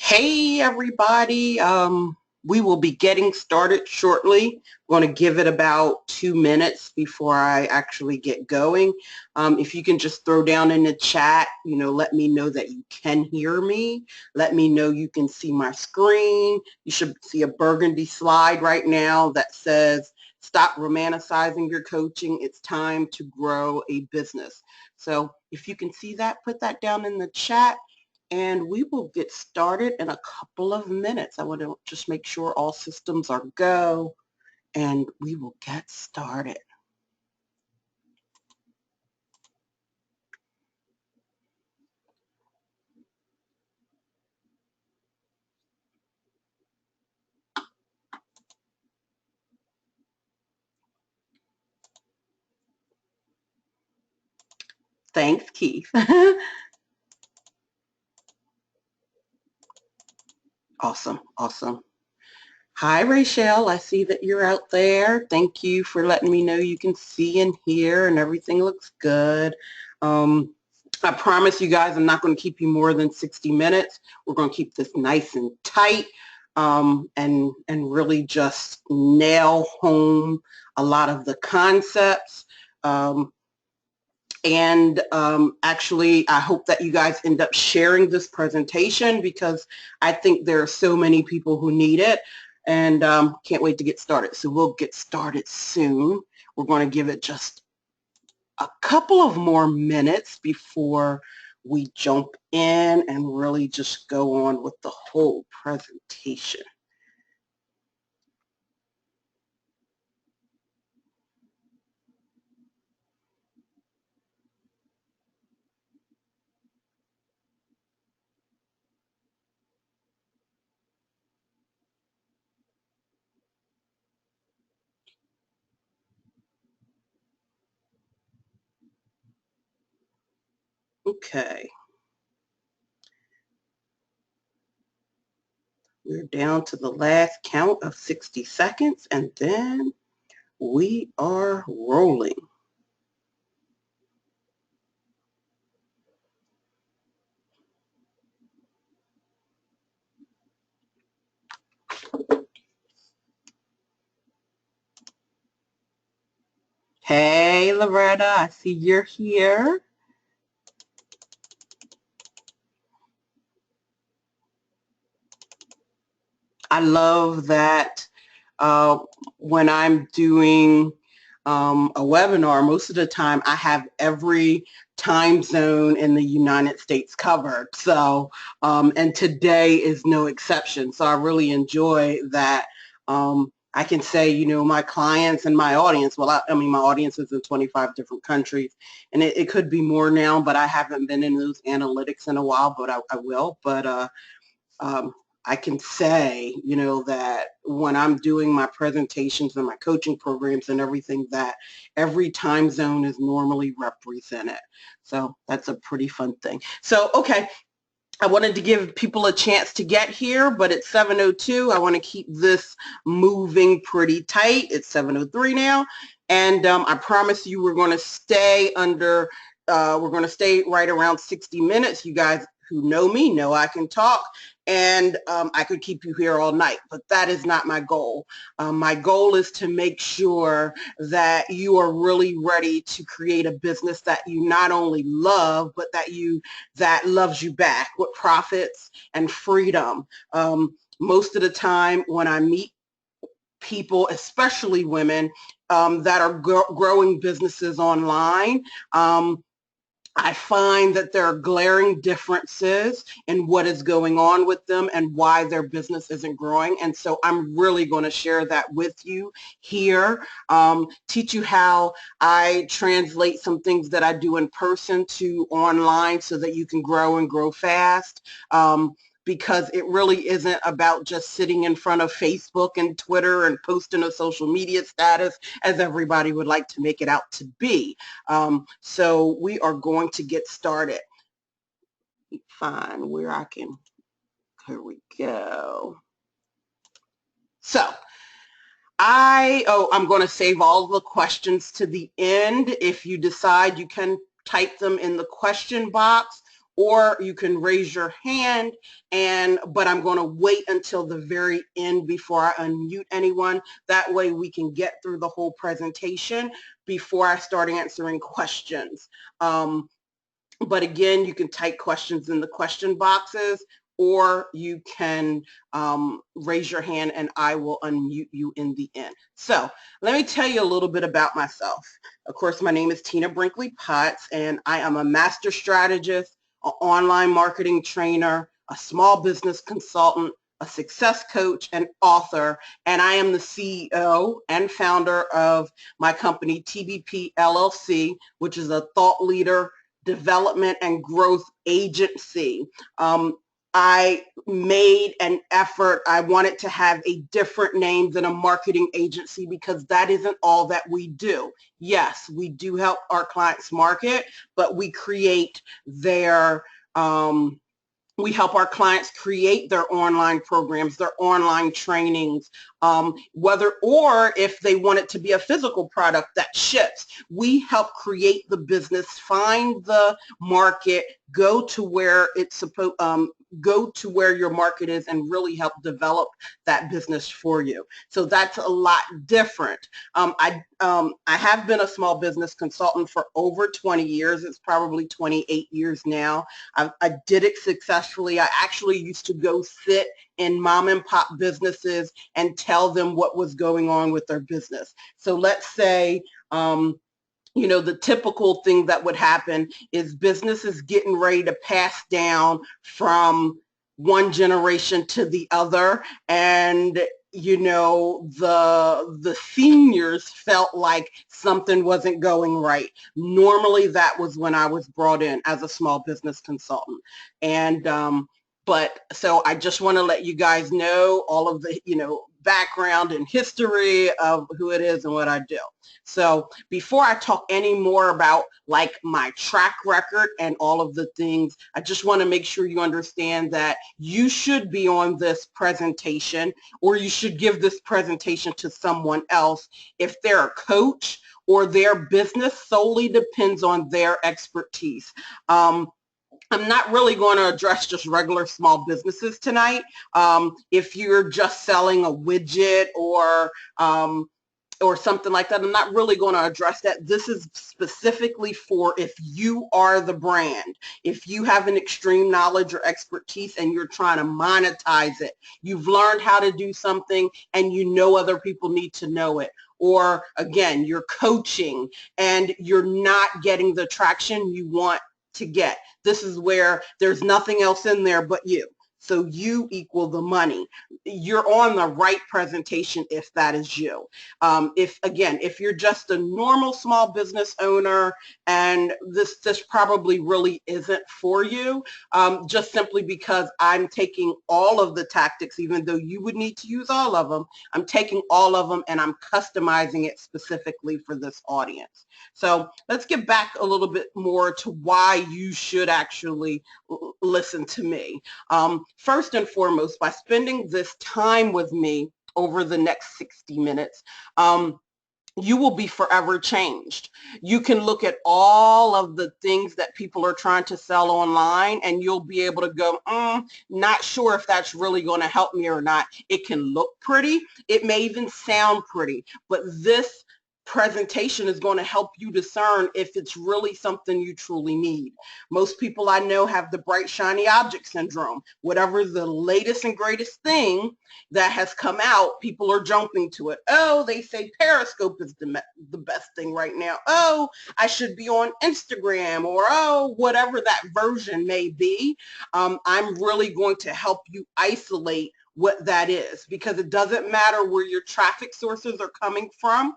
Hey everybody, we will be getting started shortly. I'm going to give it about 2 minutes before I actually get going. If you can just throw down in the chat, let me know that you can hear me. Let me know you can see my screen. You should see a burgundy slide right now that says, "Stop romanticizing your coaching. It's time to grow a business." So if you can see that, put that down in the chat. And we will get started in a couple of minutes. I want to just make sure all systems are go, and we will get started. Thanks, Keith. Awesome, awesome. Hi, Rachel. I see that you're out there. Thank you for letting me know you can see and hear and everything looks good. I promise you guys I'm not going to keep you more than 60 minutes. We're going to keep this nice and tight and really just nail home a lot of the concepts. Actually, I hope that you guys end up sharing this presentation because I think there are so many people who need it, and can't wait to get started. So we'll get started soon. We're going to give it just a couple of more minutes before we jump in and really just go on with the whole presentation. Okay. We're down to the last count of 60 seconds, and then we are rolling. Hey, Loretta, I see you're here. I love that when I'm doing a webinar, most of the time I have every time zone in the United States covered. So, and today is no exception. So I really enjoy that. I can say, my clients and my audience, well, I mean, my audience is in 25 different countries, and it could be more now, but I haven't been in those analytics in a while, but I will. But um, I can say, that when I'm doing my presentations and my coaching programs and everything, that every time zone is normally represented. So that's a pretty fun thing. So, okay. I wanted to give people a chance to get here, but it's 7:02. I want to keep this moving pretty tight. It's 7:03 now. And I promise you we're going to stay right around 60 minutes. You guys who know me know I can talk, and I could keep you here all night, but that is not my goal. My goal is to make sure that you are really ready to create a business that you not only love, but that loves you back with profits and freedom. Most of the time when I meet people, especially women, that are growing businesses online, I find that there are glaring differences in what is going on with them and why their business isn't growing. And so I'm really going to share that with you here, teach you how I translate some things that I do in person to online so that you can grow and grow fast. Because it really isn't about just sitting in front of Facebook and Twitter and posting a social media status as everybody would like to make it out to be. So we are going to get started. Find where I can, here we go. So I'm going to save all the questions to the end. If you decide, you can type them in the question box, or you can raise your hand, but I'm going to wait until the very end before I unmute anyone. That way we can get through the whole presentation before I start answering questions. But again, you can type questions in the question boxes, or you can raise your hand and I will unmute you in the end. So let me tell you a little bit about myself. Of course, my name is Tina Brinkley Potts, and I am a master strategist, an online marketing trainer, a small business consultant, a success coach, and author, and I am the CEO and founder of my company TBP LLC, which is a thought leader development and growth agency. I made an effort. I wanted to have a different name than a marketing agency because that isn't all that we do. Yes, we do help our clients market, but we create their we help our clients create their online programs, their online trainings, whether or if they want it to be a physical product that ships. We help create the business, find the market, go to where it's supposed, go to where your market is, and really help develop that business for you. So that's a lot different. I have been a small business consultant for over 20 years. It's probably 28 years now. I did it successfully. I actually used to go sit in mom and pop businesses and tell them what was going on with their business. So let's say, you know, the typical thing that would happen is businesses getting ready to pass down from one generation to the other, and you know, the seniors felt like something wasn't going right. Normally that was when I was brought in as a small business consultant. And but so I just want to let you guys know all of the, you know, background and history of who it is and what I do. So before I talk any more about like my track record and all of the things, I just want to make sure you understand that you should be on this presentation, or you should give this presentation to someone else if they're a coach or their business solely depends on their expertise. I'm not really going to address just regular small businesses tonight. If you're just selling a widget or something like that, I'm not really going to address that. This is specifically for if you are the brand, if you have an extreme knowledge or expertise and you're trying to monetize it, you've learned how to do something and you know other people need to know it. Or again, you're coaching and you're not getting the traction you want to get. This is where there's nothing else in there but you. So you equal the money. You're on the right presentation if that is you. If you're just a normal small business owner and this probably really isn't for you, just simply because I'm taking all of the tactics, even though you would need to use all of them, I'm taking all of them and I'm customizing it specifically for this audience. So let's get back a little bit more to why you should actually listen to me. First and foremost, by spending this time with me over the next 60 minutes, you will be forever changed. You can look at all of the things that people are trying to sell online and you'll be able to go, not sure if that's really going to help me or not. It can look pretty. It may even sound pretty, but this presentation is going to help you discern if it's really something you truly need. Most people I know have the bright shiny object syndrome. Whatever the latest and greatest thing that has come out, people are jumping to it. Oh, they say Periscope is the best thing right now. Oh, I should be on Instagram, or oh, whatever that version may be. I'm really going to help you isolate what that is, because it doesn't matter where your traffic sources are coming from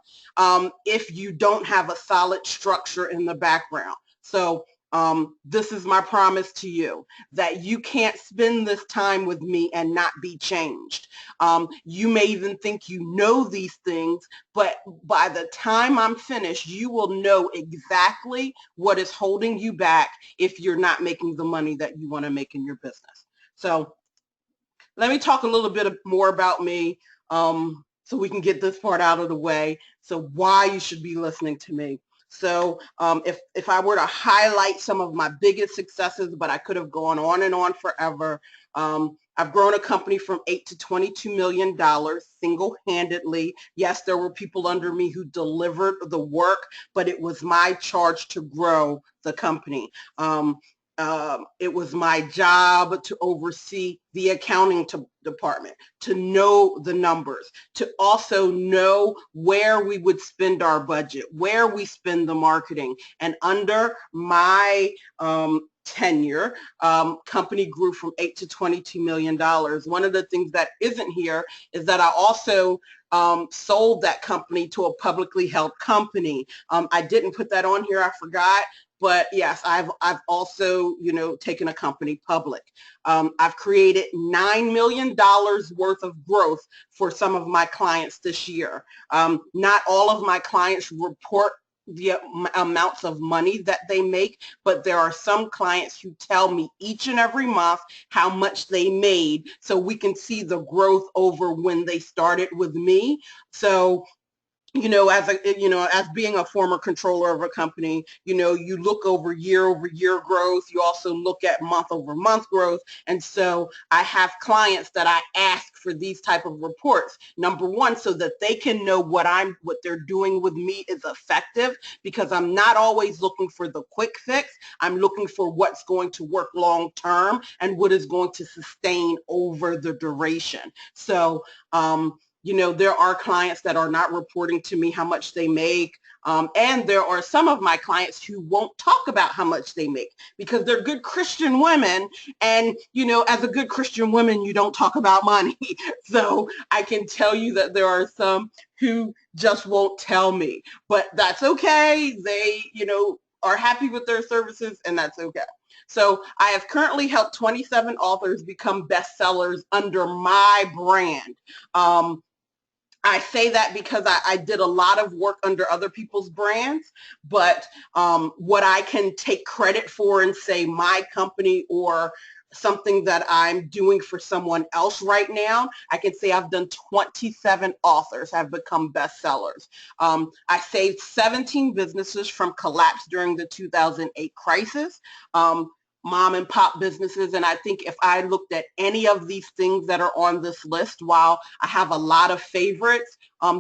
if you don't have a solid structure in the background. So this is my promise to you, that you can't spend this time with me and not be changed. You may even think you know these things, but by the time I'm finished, you will know exactly what is holding you back if you're not making the money that you want to make in your business. So let me talk a little bit more about me so we can get this part out of the way. So why you should be listening to me. So if I were to highlight some of my biggest successes, but I could have gone on and on forever. I've grown a company from $8 to $22 million single-handedly. Yes, there were people under me who delivered the work, but it was my charge to grow the company. It was my job to oversee the accounting department, to know the numbers, to also know where we would spend our budget, where we spend the marketing. And under my tenure, company grew from $8 to $22 million. One of the things that isn't here is that I also sold that company to a publicly held company. I didn't put that on here, I forgot. But yes, I've also, taken a company public. I've created $9 million worth of growth for some of my clients this year. Not all of my clients report the amounts of money that they make, but there are some clients who tell me each and every month how much they made, so we can see the growth over when they started with me. So as being a former controller of a company, you look over year growth. You also look at month over month growth. And so I have clients that I ask for these type of reports. Number one, so that they can know what they're doing with me is effective, because I'm not always looking for the quick fix. I'm looking for what's going to work long term and what is going to sustain over the duration. So, there are clients that are not reporting to me how much they make. And there are some of my clients who won't talk about how much they make because they're good Christian women. And, as a good Christian woman, you don't talk about money. So I can tell you that there are some who just won't tell me, but that's okay. They, are happy with their services, and that's okay. So I have currently helped 27 authors become bestsellers under my brand. I say that because I did a lot of work under other people's brands, but what I can take credit for and say my company or something that I'm doing for someone else right now, I can say I've done 27 authors have become bestsellers. I saved 17 businesses from collapse during the 2008 crisis. Mom and pop businesses. And I think if I looked at any of these things that are on this list, while I have a lot of favorites,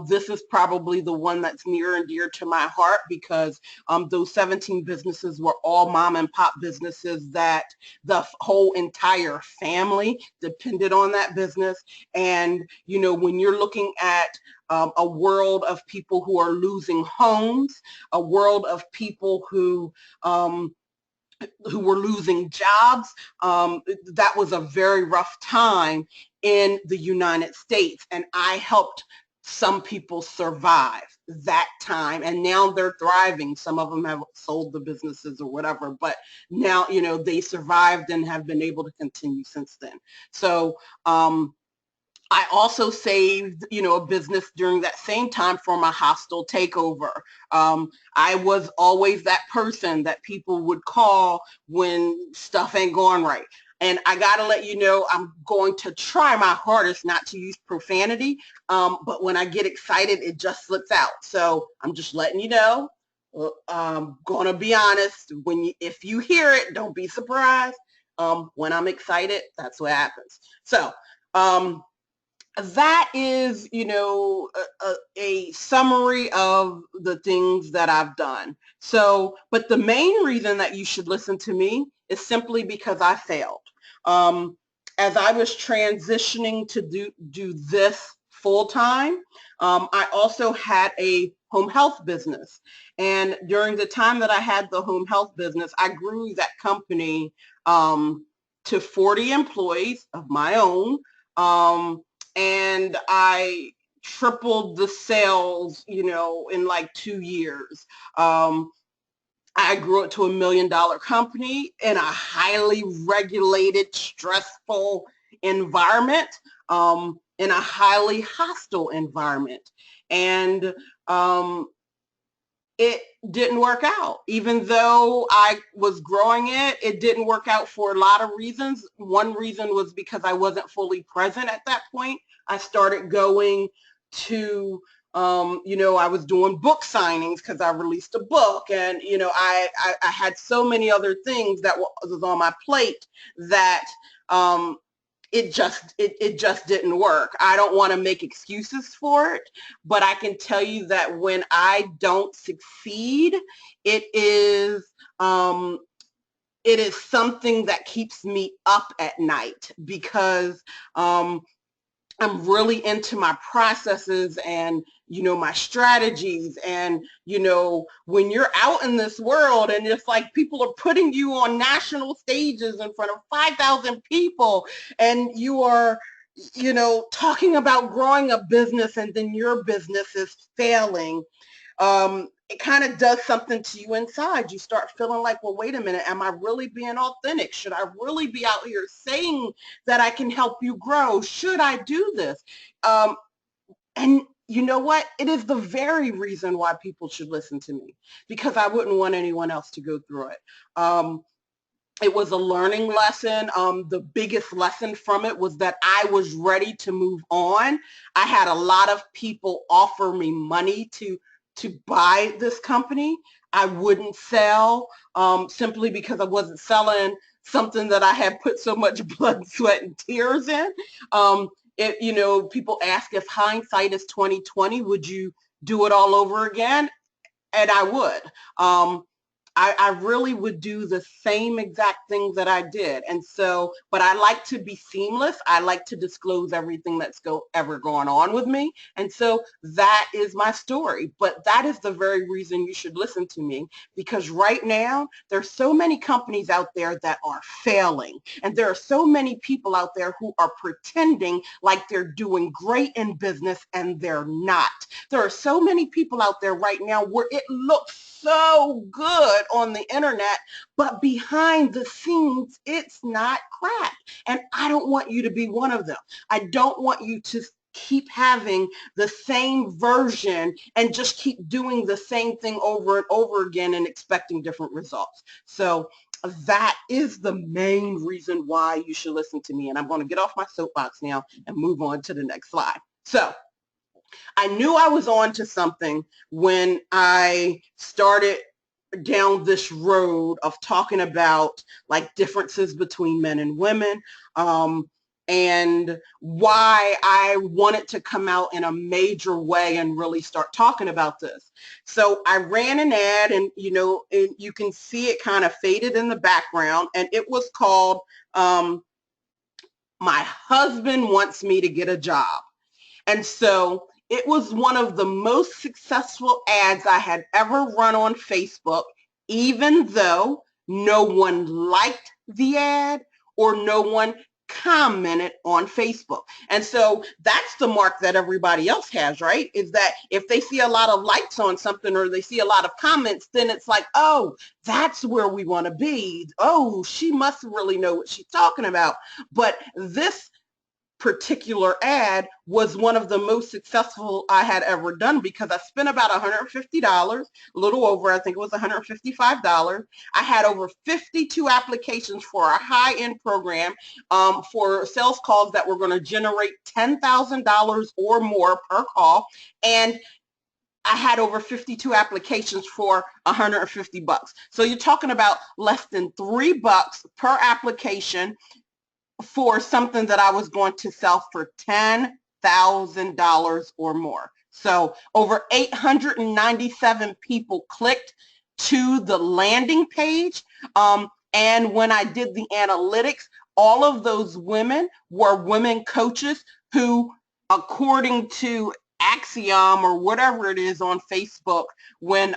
this is probably the one that's near and dear to my heart, because those 17 businesses were all mom and pop businesses that the whole entire family depended on that business. And, when you're looking at a world of people who are losing homes, a world of people who were losing jobs. That was a very rough time in the United States, and I helped some people survive that time, and now they're thriving. Some of them have sold the businesses or whatever, but now, they survived and have been able to continue since then. So I also saved, a business during that same time from a hostile takeover. I was always that person that people would call when stuff ain't going right. And I got to let you know, I'm going to try my hardest not to use profanity, but when I get excited, it just slips out. So I'm just letting you know. I'm going to be honest. If you hear it, don't be surprised. When I'm excited, that's what happens. So, that is, a summary of the things that I've done. So, but the main reason that you should listen to me is simply because I failed. As I was transitioning to do this full time, I also had a home health business. And during the time that I had the home health business, I grew that company to 40 employees of my own. And I tripled the sales, in like 2 years. I grew it to $1 million company in a highly regulated, stressful environment, in a highly hostile environment. And it didn't work out. Even though I was growing it, it didn't work out for a lot of reasons. One reason was because I wasn't fully present at that point. I started going to I was doing book signings because I released a book, and I had so many other things that was on my plate that it just didn't work. I don't want to make excuses for it, but I can tell you that when I don't succeed, it is um, it is something that keeps me up at night because I'm really into my processes and my strategies. And when you're out in this world and it's like people are putting you on national stages in front of 5,000 people, and you are talking about growing a business, and then your business is failing, it kind of does something to you inside. You start feeling like, well, wait a minute, am I really being authentic? Should I really be out here saying that I can help you grow? Should I do this? And you know what? It is the very reason why people should listen to me, because I wouldn't want anyone else to go through it. It was a learning lesson. The biggest lesson from it was that I was ready to move on. I had a lot of people offer me money to buy this company. I wouldn't sell simply because I wasn't selling something that I had put so much blood, sweat, and tears in. People ask, if hindsight is 2020, would you do it all over again? And I would. I really would do the same exact things that I did. And so, but I like to be seamless. I like to disclose everything that's ever going on with me. And so that is my story. But that is the very reason you should listen to me, because right now there's so many companies out there that are failing. And there are so many people out there who are pretending like they're doing great in business, and they're not. There are so many people out there right now where it looks so good on the internet, but behind the scenes, it's not crap. And I don't want you to be one of them. I don't want you to keep having the same version and just keep doing the same thing over and over again and expecting different results. So that is the main reason why you should listen to me. And I'm going to get off my soapbox now and move on to the next slide. So I knew I was on to something when I started down this road of talking about like differences between men and women, and why I wanted to come out in a major way and really start talking about this. So I ran an ad, and and you can see it kind of faded in the background, and it was called "My Husband Wants Me to Get a Job." And so it was one of the most successful ads I had ever run on Facebook, even though no one liked the ad or no one commented on Facebook. And so that's the mark that everybody else has, right? Is that if they see a lot of likes on something or they see a lot of comments, then it's like, oh, that's where we want to be. Oh, she must really know what she's talking about. But this particular ad was one of the most successful I had ever done, because I spent about $150, a little over, I think it was $155. I had over 52 applications for a high-end program for sales calls that were going to generate $10,000 or more per call, and I had over 52 applications for $150. So you're talking about less than $3 per application for something that I was going to sell for $10,000 or more. So over 897 people clicked to the landing page. And when I did the analytics, all of those women were women coaches who, according to Axiom or whatever it is on Facebook, when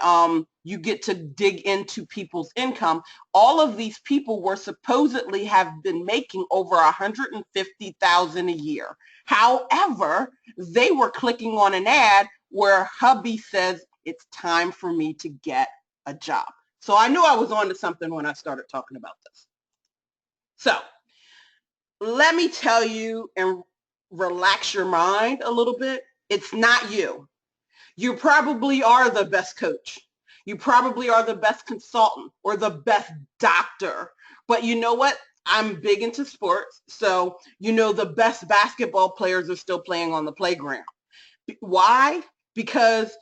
you get to dig into people's income, all of these people were supposedly have been making over $150,000 a year. However, they were clicking on an ad where hubby says it's time for me to get a job. So I knew I was on to something when I started talking about this. So let me tell you and relax your mind a little bit. It's not you. You probably are the best coach. You probably are the best consultant or the best doctor. But you know what? I'm big into sports. So, the best basketball players are still playing on the playground. Why? because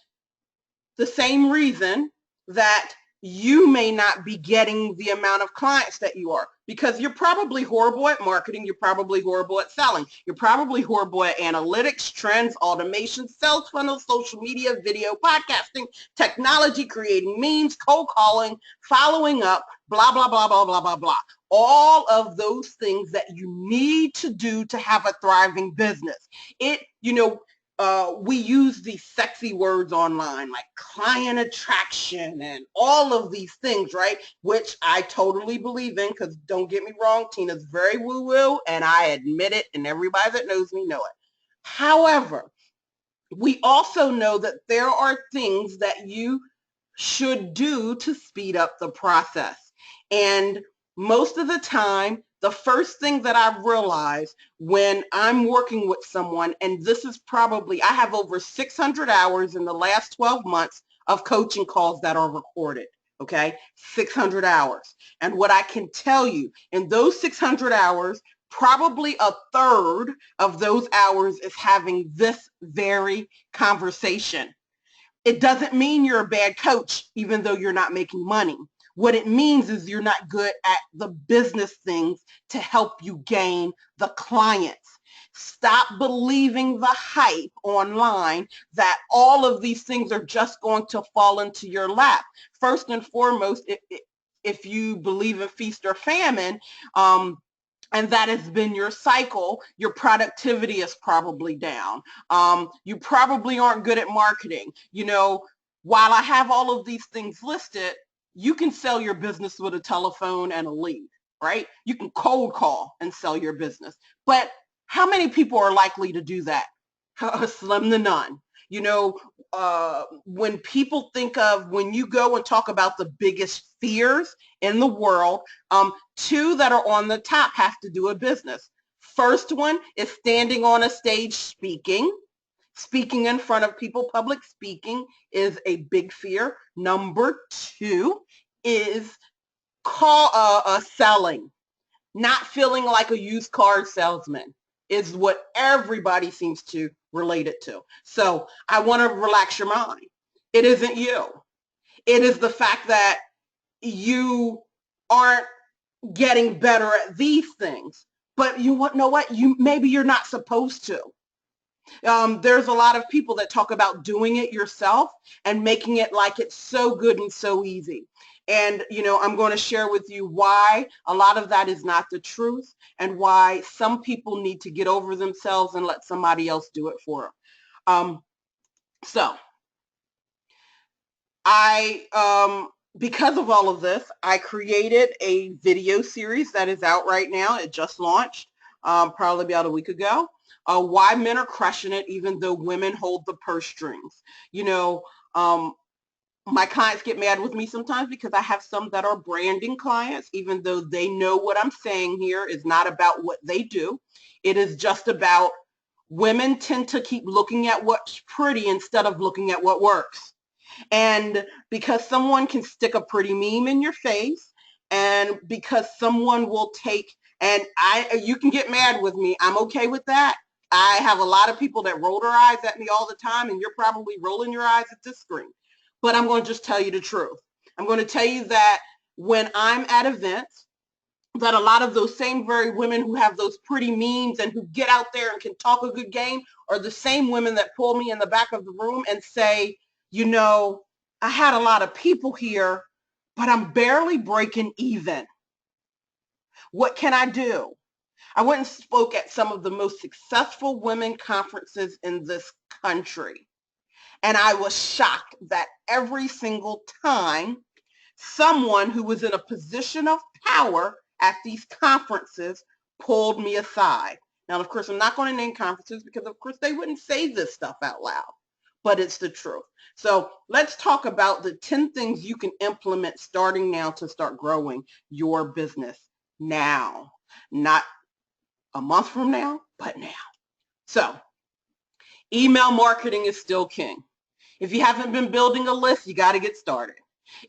the same reason that you may not be getting the amount of clients that you are, because you're probably horrible at marketing, you're probably horrible at selling, you're probably horrible at analytics, trends, automation, sales funnels, social media, video, podcasting, technology, creating memes, cold calling, following up, blah, blah, blah, blah, blah, blah, blah. All of those things that you need to do to have a thriving business. We use these sexy words online like client attraction and all of these things, right? Which I totally believe in, because don't get me wrong, Tina's very woo-woo and I admit it, and everybody that knows me know it. However, we also know that there are things that you should do to speed up the process. And most of the time, the first thing that I've realized when I'm working with someone, and this is probably, I have over 600 hours in the last 12 months of coaching calls that are recorded, okay? 600 hours. And what I can tell you, in those 600 hours, probably a third of those hours is having this very conversation. It doesn't mean you're a bad coach, even though you're not making money. What it means is you're not good at the business things to help you gain the clients. Stop believing the hype online that all of these things are just going to fall into your lap. First and foremost, if you believe in feast or famine, and that has been your cycle, your productivity is probably down. You probably aren't good at marketing. While I have all of these things listed, you can sell your business with a telephone and a lead, right? You can cold call and sell your business. But how many people are likely to do that? Slim to none. When people think of, when you go and talk about the biggest fears in the world, two that are on the top have to do with business. First one is standing on a stage speaking. Speaking in front of people, public speaking is a big fear. Number two is selling. Not feeling like a used car salesman is what everybody seems to relate it to. So I want to relax your mind. It isn't you. It is the fact that you aren't getting better at these things. But you know what? Maybe you're not supposed to. There's a lot of people that talk about doing it yourself and making it like it's so good and so easy. And, I'm going to share with you why a lot of that is not the truth, and why some people need to get over themselves and let somebody else do it for them. So because of all of this, I created a video series that is out right now. It just launched probably about a week ago. Why men are crushing it even though women hold the purse strings. My clients get mad with me sometimes because I have some that are branding clients, even though they know what I'm saying here is not about what they do. It is just about women tend to keep looking at what's pretty instead of looking at what works. And because someone can stick a pretty meme in your face, and because someone will take, and you can get mad with me, I'm okay with that. I have a lot of people that roll their eyes at me all the time, and you're probably rolling your eyes at this screen. But I'm going to just tell you the truth. I'm going to tell you that when I'm at events, that a lot of those same very women who have those pretty memes and who get out there and can talk a good game are the same women that pull me in the back of the room and say, I had a lot of people here, but I'm barely breaking even. What can I do? I went and spoke at some of the most successful women conferences in this country. And I was shocked that every single time someone who was in a position of power at these conferences pulled me aside. Now, of course, I'm not going to name conferences because, of course, they wouldn't say this stuff out loud, but it's the truth. So let's talk about the 10 things you can implement starting now to start growing your business now, not a month from now, but now. So email marketing is still king. If you haven't been building a list, you got to get started.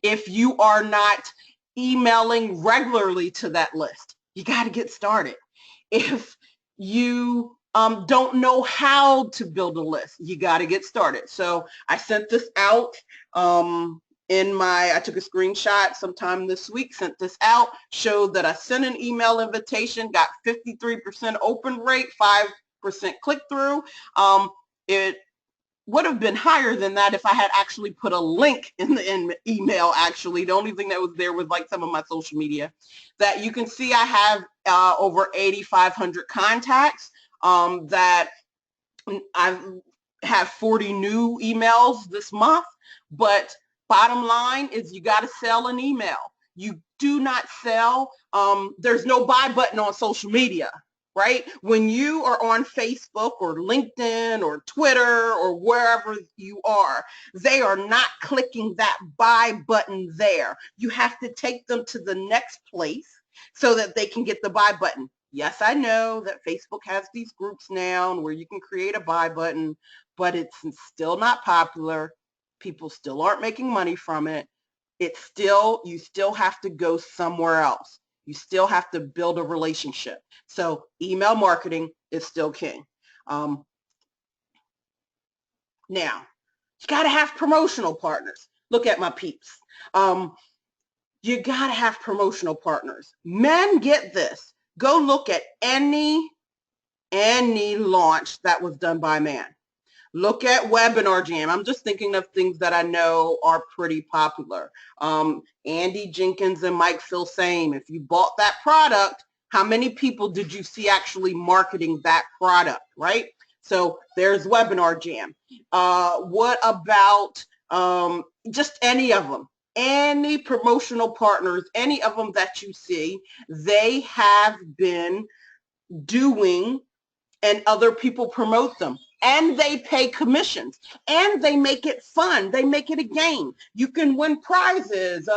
If you are not emailing regularly to that list, you got to get started. If you don't know how to build a list. You got to get started. So I sent this out I took a screenshot sometime this week, sent this out, showed that I sent an email invitation, got 53% open rate, 5% click-through. It would have been higher than that if I had actually put a link in the email. Actually, the only thing that was there was like some of my social media. That you can see I have over 8,500 contacts, that I have 40 new emails this month. But bottom line is you got to sell an email. You do not sell. There's no buy button on social media, right? When you are on Facebook or LinkedIn or Twitter or wherever you are, they are not clicking that buy button there. You have to take them to the next place so that they can get the buy button. Yes, I know that Facebook has these groups now where you can create a buy button, but it's still not popular. People still aren't making money from it. You still have to go somewhere else. You still have to build a relationship. So email marketing is still king. Now, you got to have promotional partners. Look at my peeps. You got to have promotional partners. Men, get this. Go look at any launch that was done by a man. Look at Webinar Jam. I'm just thinking of things that I know are pretty popular. Andy Jenkins and Mike Filsame. If you bought that product, how many people did you see actually marketing that product, right? So there's Webinar Jam. What about just any of them? Any promotional partners, any of them that you see, they have been doing, and other people promote them, and they pay commissions, and they make it fun. They make it a game. You can win prizes.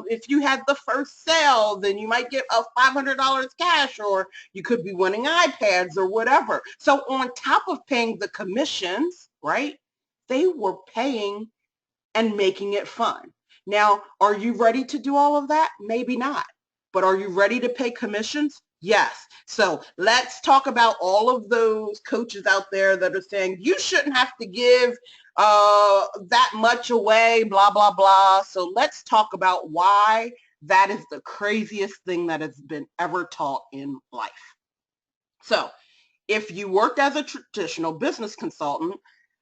If you had the first sale, then you might get a $500 cash, or you could be winning iPads or whatever. So on top of paying the commissions, right, they were paying and making it fun. Now, are you ready to do all of that? Maybe not. But are you ready to pay commissions? Yes. So let's talk about all of those coaches out there that are saying you shouldn't have to give that much away, blah, blah, blah. So let's talk about why that is the craziest thing that has been ever taught in life. So if you worked as a traditional business consultant,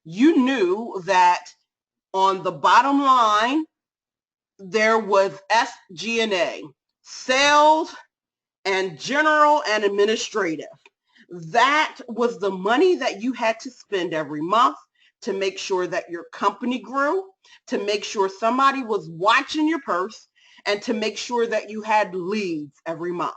you knew that on the bottom line, there was SG&A, sales and general and administrative. That was the money that you had to spend every month to make sure that your company grew, to make sure somebody was watching your purse, and to make sure that you had leads every month.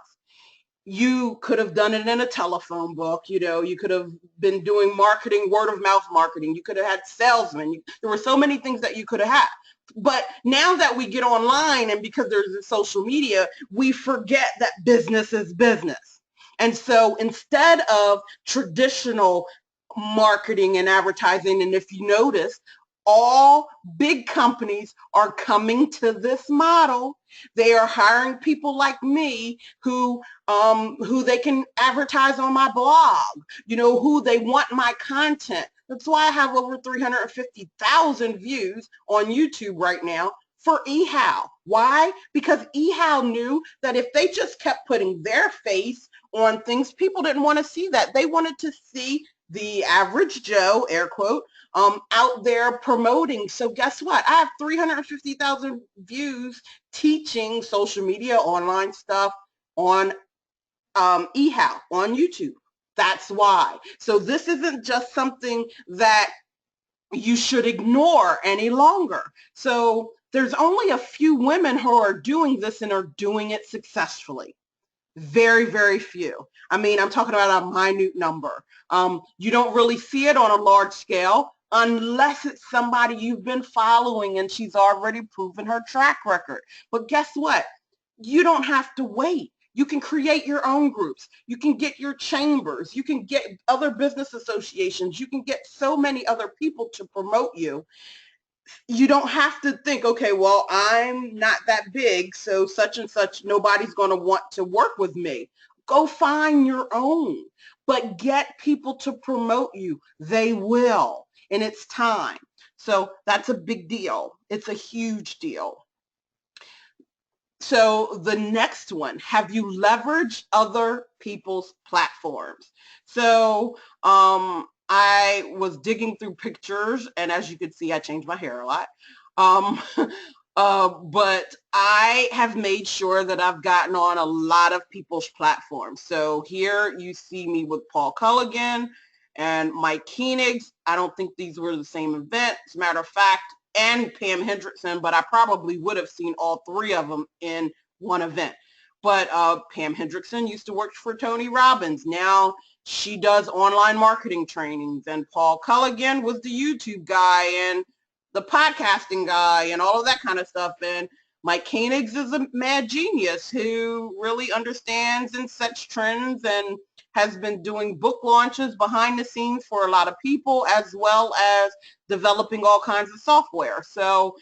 You could have done it in a telephone book. You could have been doing marketing, word of mouth marketing. You could have had salesmen. There were so many things that you could have had. But now that we get online, and because there's social media, we forget that business is business. And so instead of traditional marketing and advertising, and if you notice, all big companies are coming to this model. They are hiring people like me who they can advertise on my blog, who they want my content. That's why I have over 350,000 views on YouTube right now for eHow. Why? Because eHow knew that if they just kept putting their face on things, people didn't want to see that. They wanted to see the average Joe, air quote, out there promoting. So guess what? I have 350,000 views teaching social media, online stuff on eHow, on YouTube. That's why. So this isn't just something that you should ignore any longer. So there's only a few women who are doing this and are doing it successfully. Very, very few. I mean, I'm talking about a minute number. You don't really see it on a large scale unless it's somebody you've been following and she's already proven her track record. But guess what? You don't have to wait. You can create your own groups. You can get your chambers. You can get other business associations. You can get so many other people to promote you. You don't have to think, okay, well, I'm not that big, so such and such, nobody's going to want to work with me. Go find your own, but get people to promote you. They will, and it's time. So that's a big deal. It's a huge deal. So the next one, have you leveraged other people's platforms? So I was digging through pictures, and as you can see, I changed my hair a lot. Um, but I have made sure that I've gotten on a lot of people's platforms. So here you see me with Paul Culligan and Mike Koenigs. I don't think these were the same event. As a matter of fact, and Pam Hendrickson, but I probably would have seen all three of them in one event. But Pam Hendrickson used to work for Tony Robbins. Now she does online marketing trainings, and Paul Culligan was the YouTube guy and the podcasting guy and all of that kind of stuff. And Mike Koenigs is a mad genius who really understands and sets trends and has been doing book launches behind the scenes for a lot of people, as well as developing all kinds of software. So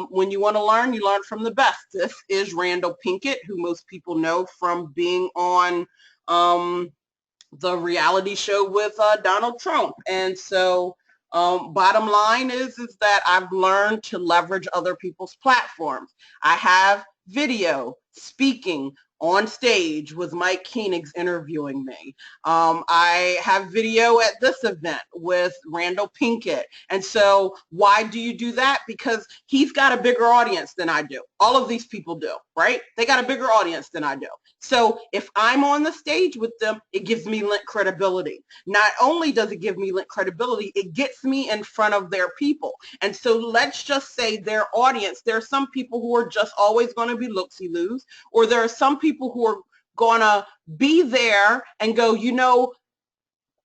when you want to learn, you learn from the best. This is Randall Pinkett, who most people know from being on the reality show with Donald Trump. And so bottom line is that I've learned to leverage other people's platforms. I have video, speaking on stage with Mike Koenigs interviewing me. I have video at this event with Randall Pinkett. And so why do you do that? Because he's got a bigger audience than I do. All of these people do, right? They got a bigger audience than I do. So if I'm on the stage with them, it gives me link credibility. Not only does it give me link credibility, it gets me in front of their people. And so let's just say their audience, there are some people who are just always going to be look-see-loos, or there are some people who are going to be there and go, you know,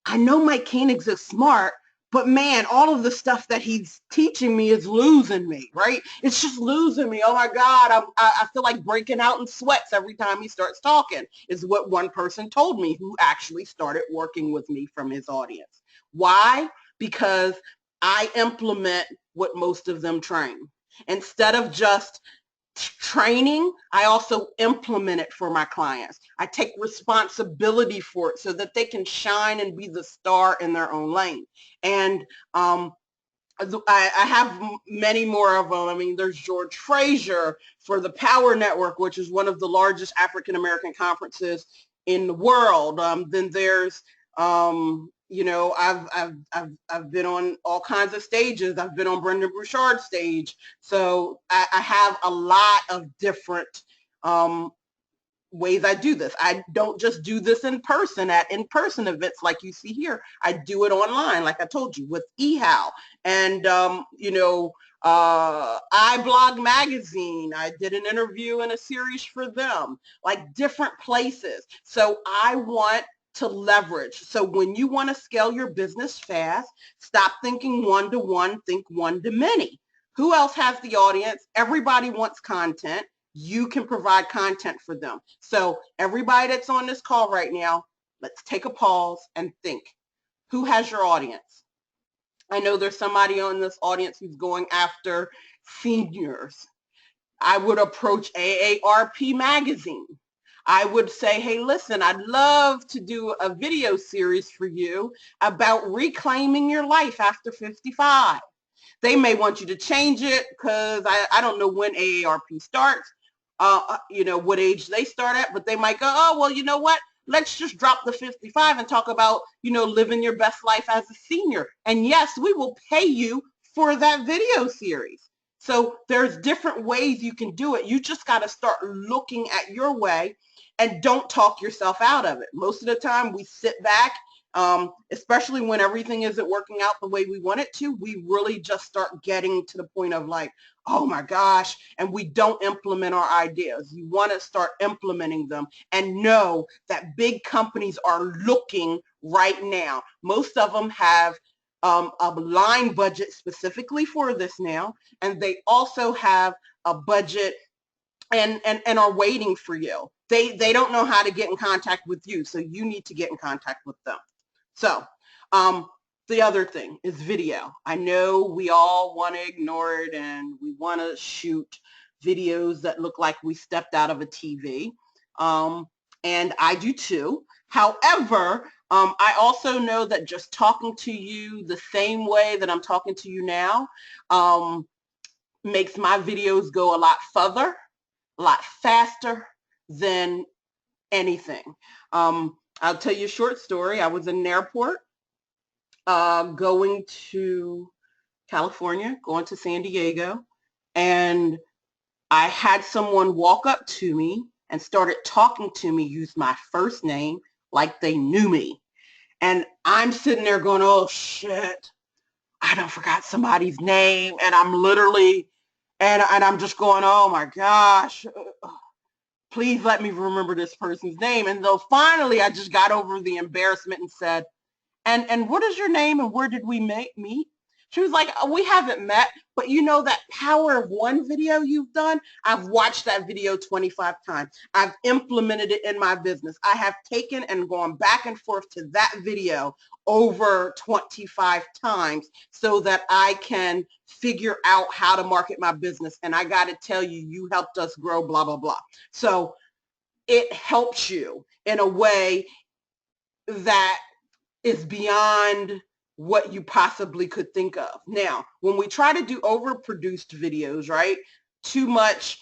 I know Mike Koenigs is smart, but man, all of the stuff that he's teaching me is losing me, right? It's just losing me. Oh my God, I feel like breaking out in sweats every time he starts talking, is what one person told me who actually started working with me from his audience. Why? Because I implement what most of them train. Instead of just training, I also implement it for my clients. I take responsibility for it so that they can shine and be the star in their own lane. And I have many more of them. I mean, there's George Fraser for the Power Network, which is one of the largest African-American conferences in the world. Then there's you know, I've been on all kinds of stages. I've been on Brendan Burchard's stage. So I have a lot of different ways I do this. I don't just do this in person at in-person events like you see here. I do it online, like I told you, with eHow. And, you know, iBlog Magazine, I did an interview in a series for them, like different places. So I want to leverage. So when you want to scale your business fast, stop thinking one-to-one, think one-to-many. Who else has the audience? Everybody wants content. You can provide content for them. So everybody that's on this call right now, let's take a pause and think. Who has your audience? I know there's somebody on this audience who's going after seniors. I would approach AARP magazine. I would say, hey, listen, I'd love to do a video series for you about reclaiming your life after 55. They may want you to change it because I don't know when AARP starts, you know, what age they start at, but they might go, oh, well, you know what? Let's just drop the 55 and talk about, you know, living your best life as a senior. And yes, we will pay you for that video series. So there's different ways you can do it. You just got to start looking at your way and don't talk yourself out of it. Most of the time we sit back, especially when everything isn't working out the way we want it to, we really just start getting to the point of like, oh my gosh, and we don't implement our ideas. You want to start implementing them and know that big companies are looking right now. Most of them have a line budget specifically for this now, and they also have a budget and are waiting for you. They don't know how to get in contact with you, so you need to get in contact with them. So the other thing is video. I know we all want to ignore it and we want to shoot videos that look like we stepped out of a TV. and I do too. However, I also know that just talking to you the same way that I'm talking to you now makes my videos go a lot further, a lot faster than anything. I'll tell you a short story. I was in an airport going to California, going to San Diego, and I had someone walk up to me and started talking to me, use my first name like they knew me. And I'm sitting there going, oh shit, I done forgot somebody's name. And I'm literally, and I'm just going, oh my gosh, please let me remember this person's name. And though finally I just got over the embarrassment and said, and what is your name and where did we meet? She was like, oh, we haven't met, but you know that power of one video you've done? I've watched that video 25 times. I've implemented it in my business. I have taken and gone back and forth to that video over 25 times so that I can figure out how to market my business. And I got to tell you, you helped us grow, blah, blah, blah. So it helps you in a way that is beyond what you possibly could think of. Now, when we try to do overproduced videos, right? Too much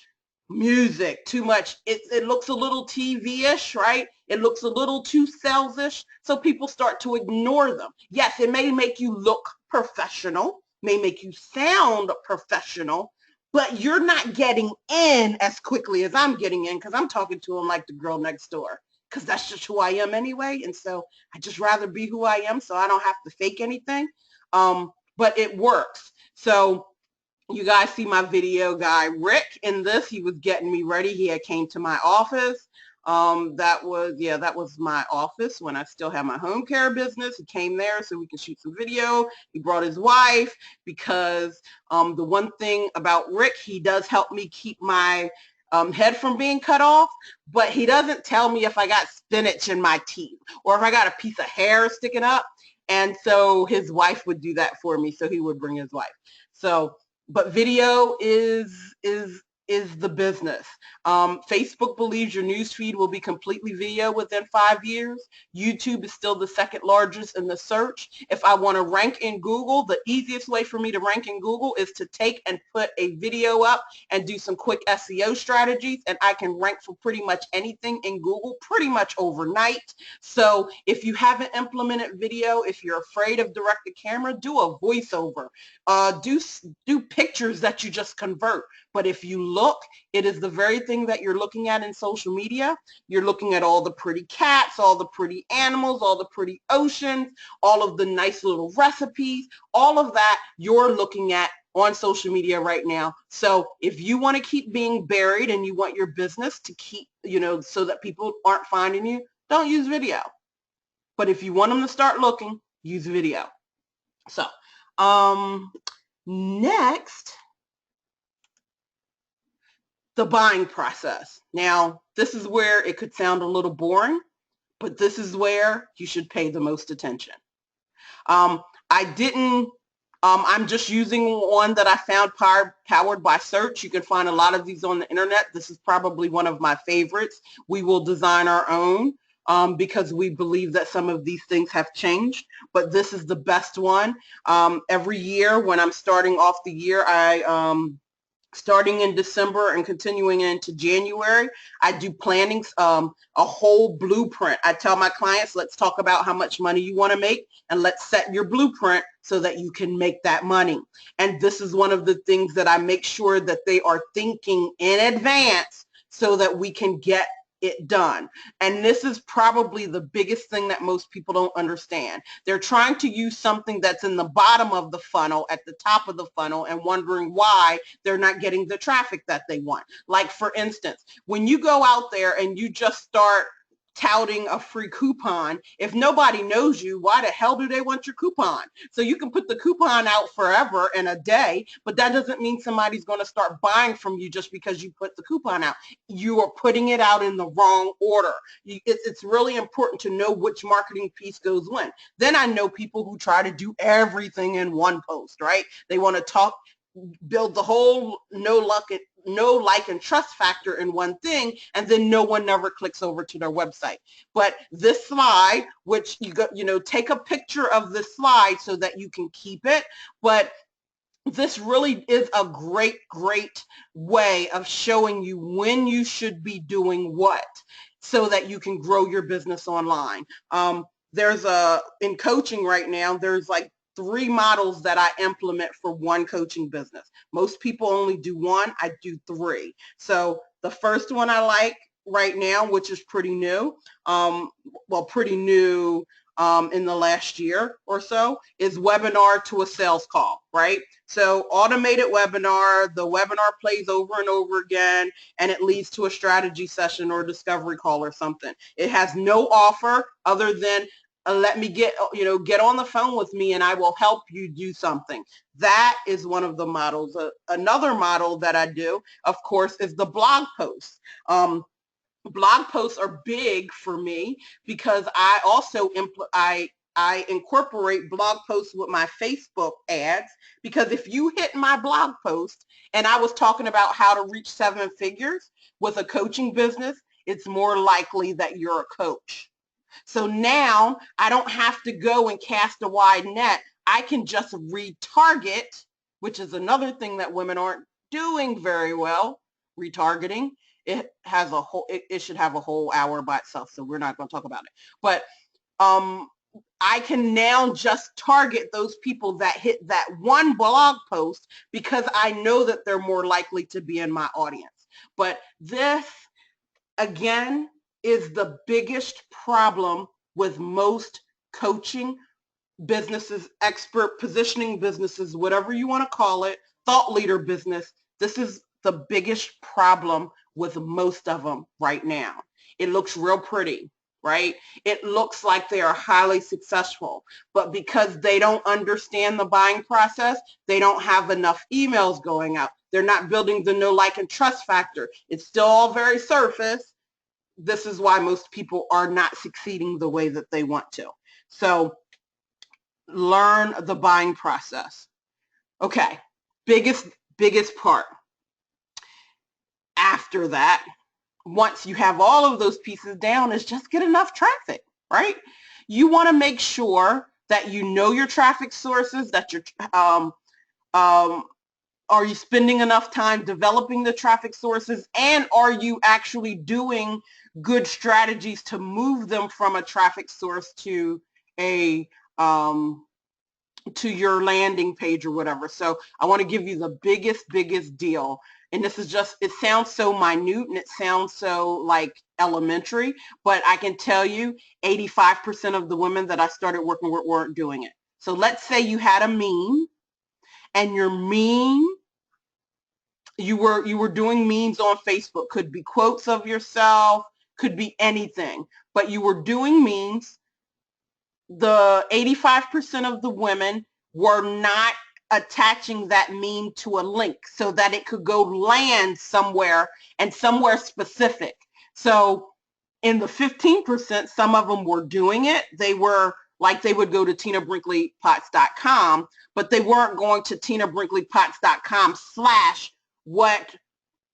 music, too much, it looks a little TV-ish, right? It looks a little too sales-ish, so people start to ignore them. Yes, it may make you look professional, may make you sound professional, but you're not getting in as quickly as I'm getting in because I'm talking to them like the girl next door, because that's just who I am anyway. And so I just rather be who I am so I don't have to fake anything. But it works. So you guys see my video guy, Rick, in this. He was getting me ready. He had came to my office. That was my office when I still had my home care business. He came there so we could shoot some video. He brought his wife because the one thing about Rick, he does help me keep my head from being cut off, but he doesn't tell me if I got spinach in my teeth or if I got a piece of hair sticking up. And so his wife would do that for me. So he would bring his wife. So, but video is the business. Facebook believes your newsfeed will be completely video within 5 years. YouTube is still the second largest in the search. If I want to rank in Google, the easiest way for me to rank in Google is to take and put a video up and do some quick SEO strategies, and I can rank for pretty much anything in Google pretty much overnight. So if you haven't implemented video, if you're afraid of direct to camera, do a voiceover. Do pictures that you just convert. But if you look, it is the very thing that you're looking at in social media. You're looking at all the pretty cats, all the pretty animals, all the pretty oceans, all of the nice little recipes, all of that you're looking at on social media right now. So if you want to keep being buried and you want your business to keep, so that people aren't finding you, don't use video. But if you want them to start looking, use video. So next, the buying process. Now, this is where it could sound a little boring, but this is where you should pay the most attention. I'm just using one that I found powered by search. You can find a lot of these on the internet. This is probably one of my favorites. We will design our own because we believe that some of these things have changed, but this is the best one. Every year when I'm starting off the year, starting in December and continuing into January, I do plannings, a whole blueprint. I tell my clients, let's talk about how much money you want to make and let's set your blueprint so that you can make that money. And this is one of the things that I make sure that they are thinking in advance so that we can get it done. And this is probably the biggest thing that most people don't understand. They're trying to use something that's in the bottom of the funnel at the top of the funnel and wondering why they're not getting the traffic that they want. Like, for instance, when you go out there and you just start touting a free coupon, if nobody knows you, why the hell do they want your coupon? So you can put the coupon out forever in a day, but that doesn't mean somebody's going to start buying from you just because you put the coupon out. You are putting it out in the wrong order. It's really important to know which marketing piece goes when. Then I know people who try to do everything in one post, right? They want to talk build the whole no like and trust factor in one thing, and then no one never clicks over to their website. But this slide, which take a picture of this slide so that you can keep it, but this really is a great way of showing you when you should be doing what so that you can grow your business online. In coaching right now, there's like 3 models that I implement for one coaching business. Most people only do 1. I do 3. So the first one I like right now, which is pretty new, pretty new in the last year or so, is webinar to a sales call, right? So automated webinar, the webinar plays over and over again, and it leads to a strategy session or a discovery call or something. It has no offer other than let me get on the phone with me and I will help you do something. That is one of the models. Another model that I do, of course, is the blog post. Blog posts are big for me because I also I incorporate blog posts with my Facebook ads, because if you hit my blog post and I was talking about how to reach 7 figures with a coaching business, it's more likely that you're a coach. So now I don't have to go and cast a wide net. I can just retarget, which is another thing that women aren't doing very well, retargeting. It should have a whole hour by itself, so we're not going to talk about it. But I can now just target those people that hit that one blog post because I know that they're more likely to be in my audience. But this, again, is the biggest problem with most coaching businesses, expert positioning businesses, whatever you want to call it, thought leader business. This is the biggest problem with most of them right now. It looks real pretty, right? It looks like they are highly successful, but because they don't understand the buying process, they don't have enough emails going out. They're not building the know, like, and trust factor. It's still all very surface. This is why most people are not succeeding the way that they want to. So learn the buying process. Okay, biggest part. After that, once you have all of those pieces down, is just get enough traffic, right? You want to make sure that you know your traffic sources, that you're are you spending enough time developing the traffic sources, and are you actually doing good strategies to move them from a traffic source to a to your landing page or whatever. So I want to give you the biggest deal. And this is just, it sounds so minute and it sounds so like elementary, but I can tell you 85% of the women that I started working with weren't doing it. So let's say you had a meme, and your meme, you were doing memes on Facebook, could be quotes of yourself, could be anything, but you were doing memes. The 85% of the women were not attaching that meme to a link so that it could go land somewhere, and somewhere specific. So in the 15%, some of them were doing it. They were like, they would go to tinabrinkleypots.com, but they weren't going to tinabrinkleypots.com/what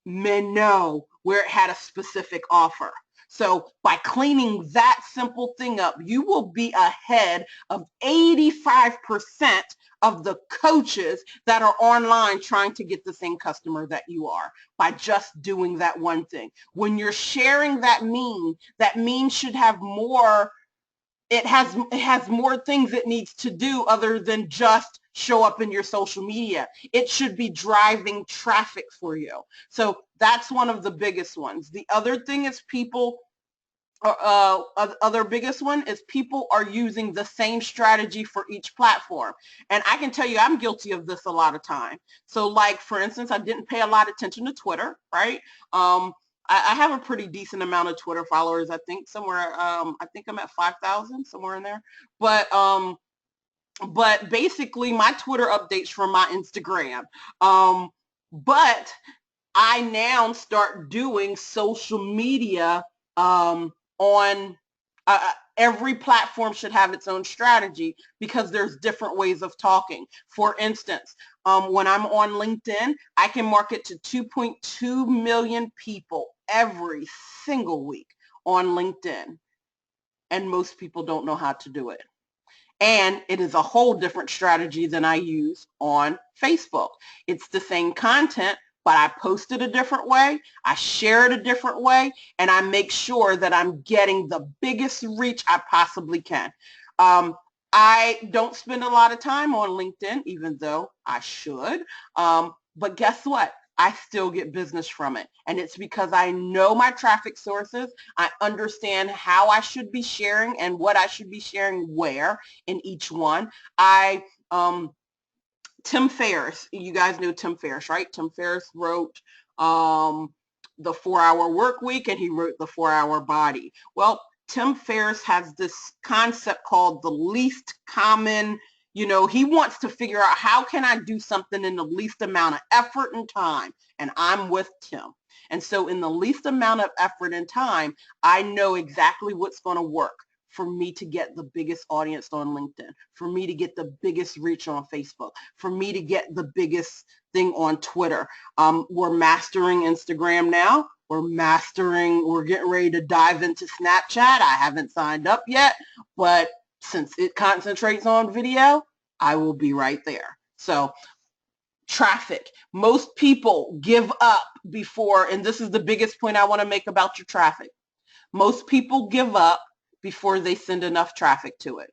men know, where it had a specific offer. So by cleaning that simple thing up, you will be ahead of 85% of the coaches that are online trying to get the same customer that you are, by just doing that one thing. When you're sharing that meme should have more, it has more things it needs to do other than just show up in your social media. It should be driving traffic for you. So that's one of the biggest ones. The other thing is other biggest one is people are using the same strategy for each platform. And I can tell you, I'm guilty of this a lot of time. So like, for instance, I didn't pay a lot of attention to Twitter, right? I have a pretty decent amount of Twitter followers. I think somewhere, I think I'm at 5,000, somewhere in there. But basically my Twitter updates from my Instagram. But I now start doing social media on Every platform should have its own strategy because there's different ways of talking. For instance, when I'm on LinkedIn, I can market to 2.2 million people every single week on LinkedIn, and most people don't know how to do it. And it is a whole different strategy than I use on Facebook. It's the same content, but I post it a different way, I share it a different way, and I make sure that I'm getting the biggest reach I possibly can. I don't spend a lot of time on LinkedIn, even though I should. But guess what? I still get business from it. And it's because I know my traffic sources. I understand how I should be sharing and what I should be sharing where in each one. Tim Ferriss, you guys know Tim Ferriss, right? Tim Ferriss wrote the 4-Hour Work Week, and he wrote the 4-Hour Body. Well, Tim Ferriss has this concept called the least common, he wants to figure out how can I do something in the least amount of effort and time, and I'm with Tim. And so in the least amount of effort and time, I know exactly what's going to work for me to get the biggest audience on LinkedIn, for me to get the biggest reach on Facebook, for me to get the biggest thing on Twitter. We're mastering Instagram now. We're getting ready to dive into Snapchat. I haven't signed up yet, but since it concentrates on video, I will be right there. So traffic. Most people give up before, and this is the biggest point I want to make about your traffic. Most people give up before they send enough traffic to it.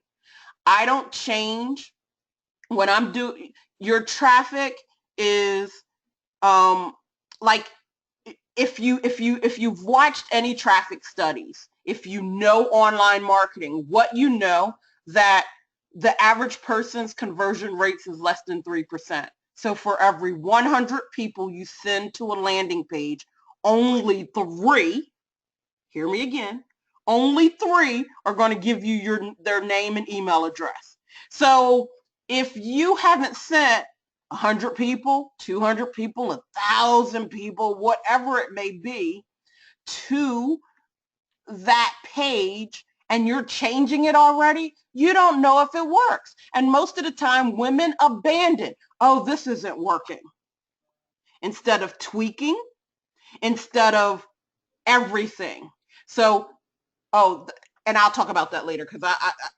I don't change when I'm doing, your traffic is like if you've watched any traffic studies, if you know online marketing, what you know that the average person's conversion rates is less than 3%. So for every 100 people you send to a landing page, only 3, hear me again, only 3 are going to give you their name and email address. So if you haven't sent 100 people, 200 people, 1,000 people, whatever it may be, to that page, and you're changing it already, you don't know if it works. And most of the time, women abandon. Oh, this isn't working. Instead of tweaking, instead of everything. So, and I'll talk about that later because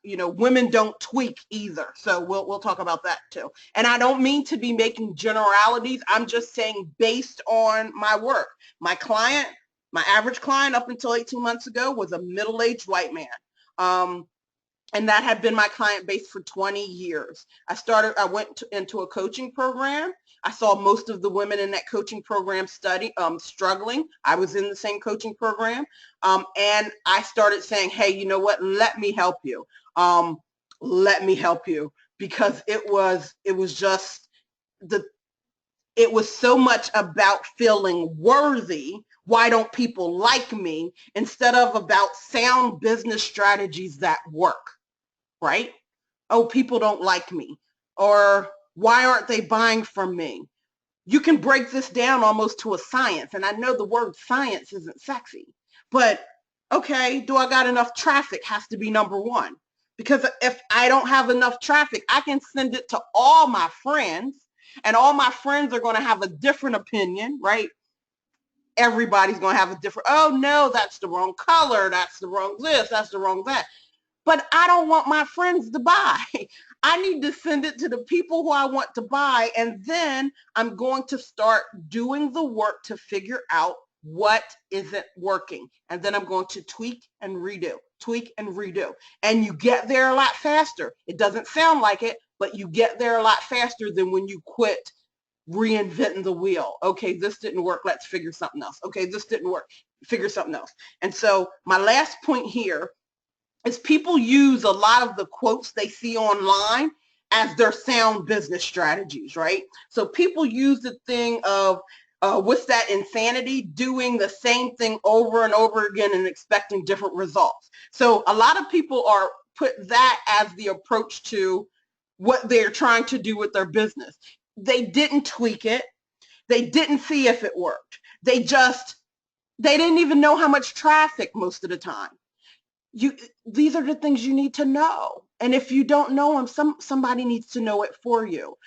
women don't tweak either. So we'll talk about that too. And I don't mean to be making generalities. I'm just saying based on my work. My average client up until 18 months ago was a middle-aged white man. And that had been my client base for 20 years. I went into a coaching program. I saw most of the women in that coaching program struggling. I was in the same coaching program. And I started saying, hey, you know what? Let me help you. Let me help you, because it was so much about feeling worthy. Why don't people like me? Instead of about sound business strategies that work. Right? Oh, people don't like me. Or why aren't they buying from me? You can break this down almost to a science. And I know the word science isn't sexy, but okay, do I got enough traffic has to be number one. Because if I don't have enough traffic, I can send it to all my friends, and all my friends are going to have a different opinion, right? Everybody's going to have a different, oh no, that's the wrong color, that's the wrong this, that's the wrong that. But I don't want my friends to buy. I need to send it to the people who I want to buy, and then I'm going to start doing the work to figure out what isn't working. And then I'm going to tweak and redo, And you get there a lot faster. It doesn't sound like it, but you get there a lot faster than when you quit reinventing the wheel. Okay, this didn't work. Let's figure something else. Okay, this didn't work. Figure something else. And so my last point here is people use a lot of the quotes they see online as their sound business strategies, right? So people use the thing of, what's that insanity? Doing the same thing over and over again and expecting different results. So a lot of people put that as the approach to what they're trying to do with their business. They didn't tweak it. They didn't see if it worked. They didn't even know how much traffic most of the time. these are the things you need to know. And if you don't know them, somebody needs to know it for you.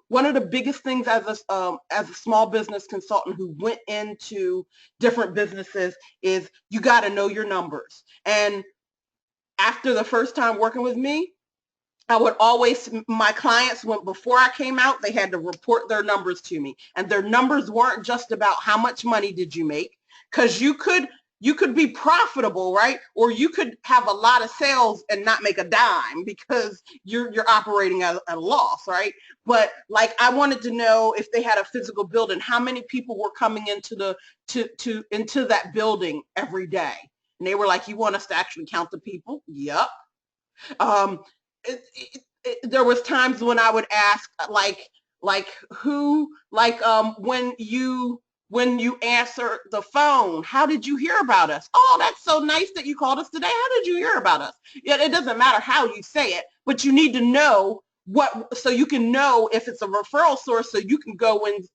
One of the biggest things as a small business consultant who went into different businesses is you got to know your numbers. And after the first time working with me, I would always, my clients, when before I came out, they had to report their numbers to me. And their numbers weren't just about how much money did you make, because you could be profitable, right? Or you could have a lot of sales and not make a dime because you're operating at a loss, right? But like, I wanted to know if they had a physical building, how many people were coming into into that building every day. And they were like, you want us to actually count the people? Yep. Um, there was times when I would ask, like who, when you answer the phone, how did you hear about us? Oh, that's so nice that you called us today. How did you hear about us? Yeah, it doesn't matter how you say it, but you need to know what, so you can know if it's a referral source, so you can go and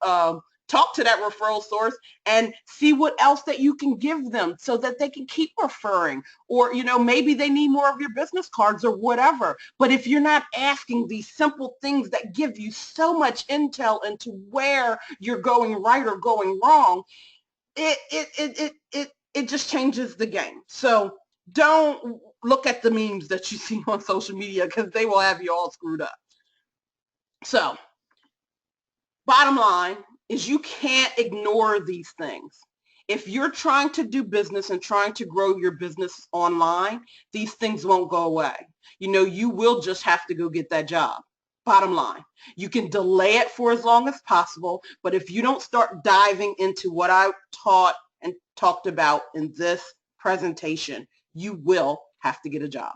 talk to that referral source and see what else that you can give them so that they can keep referring. Or, maybe they need more of your business cards or whatever. But if you're not asking these simple things that give you so much intel into where you're going right or going wrong, it just changes the game. So don't look at the memes that you see on social media, because they will have you all screwed up. So bottom line is, you can't ignore these things. If you're trying to do business and trying to grow your business online, these things won't go away. You will just have to go get that job. Bottom line, you can delay it for as long as possible, but if you don't start diving into what I taught and talked about in this presentation, you will have to get a job.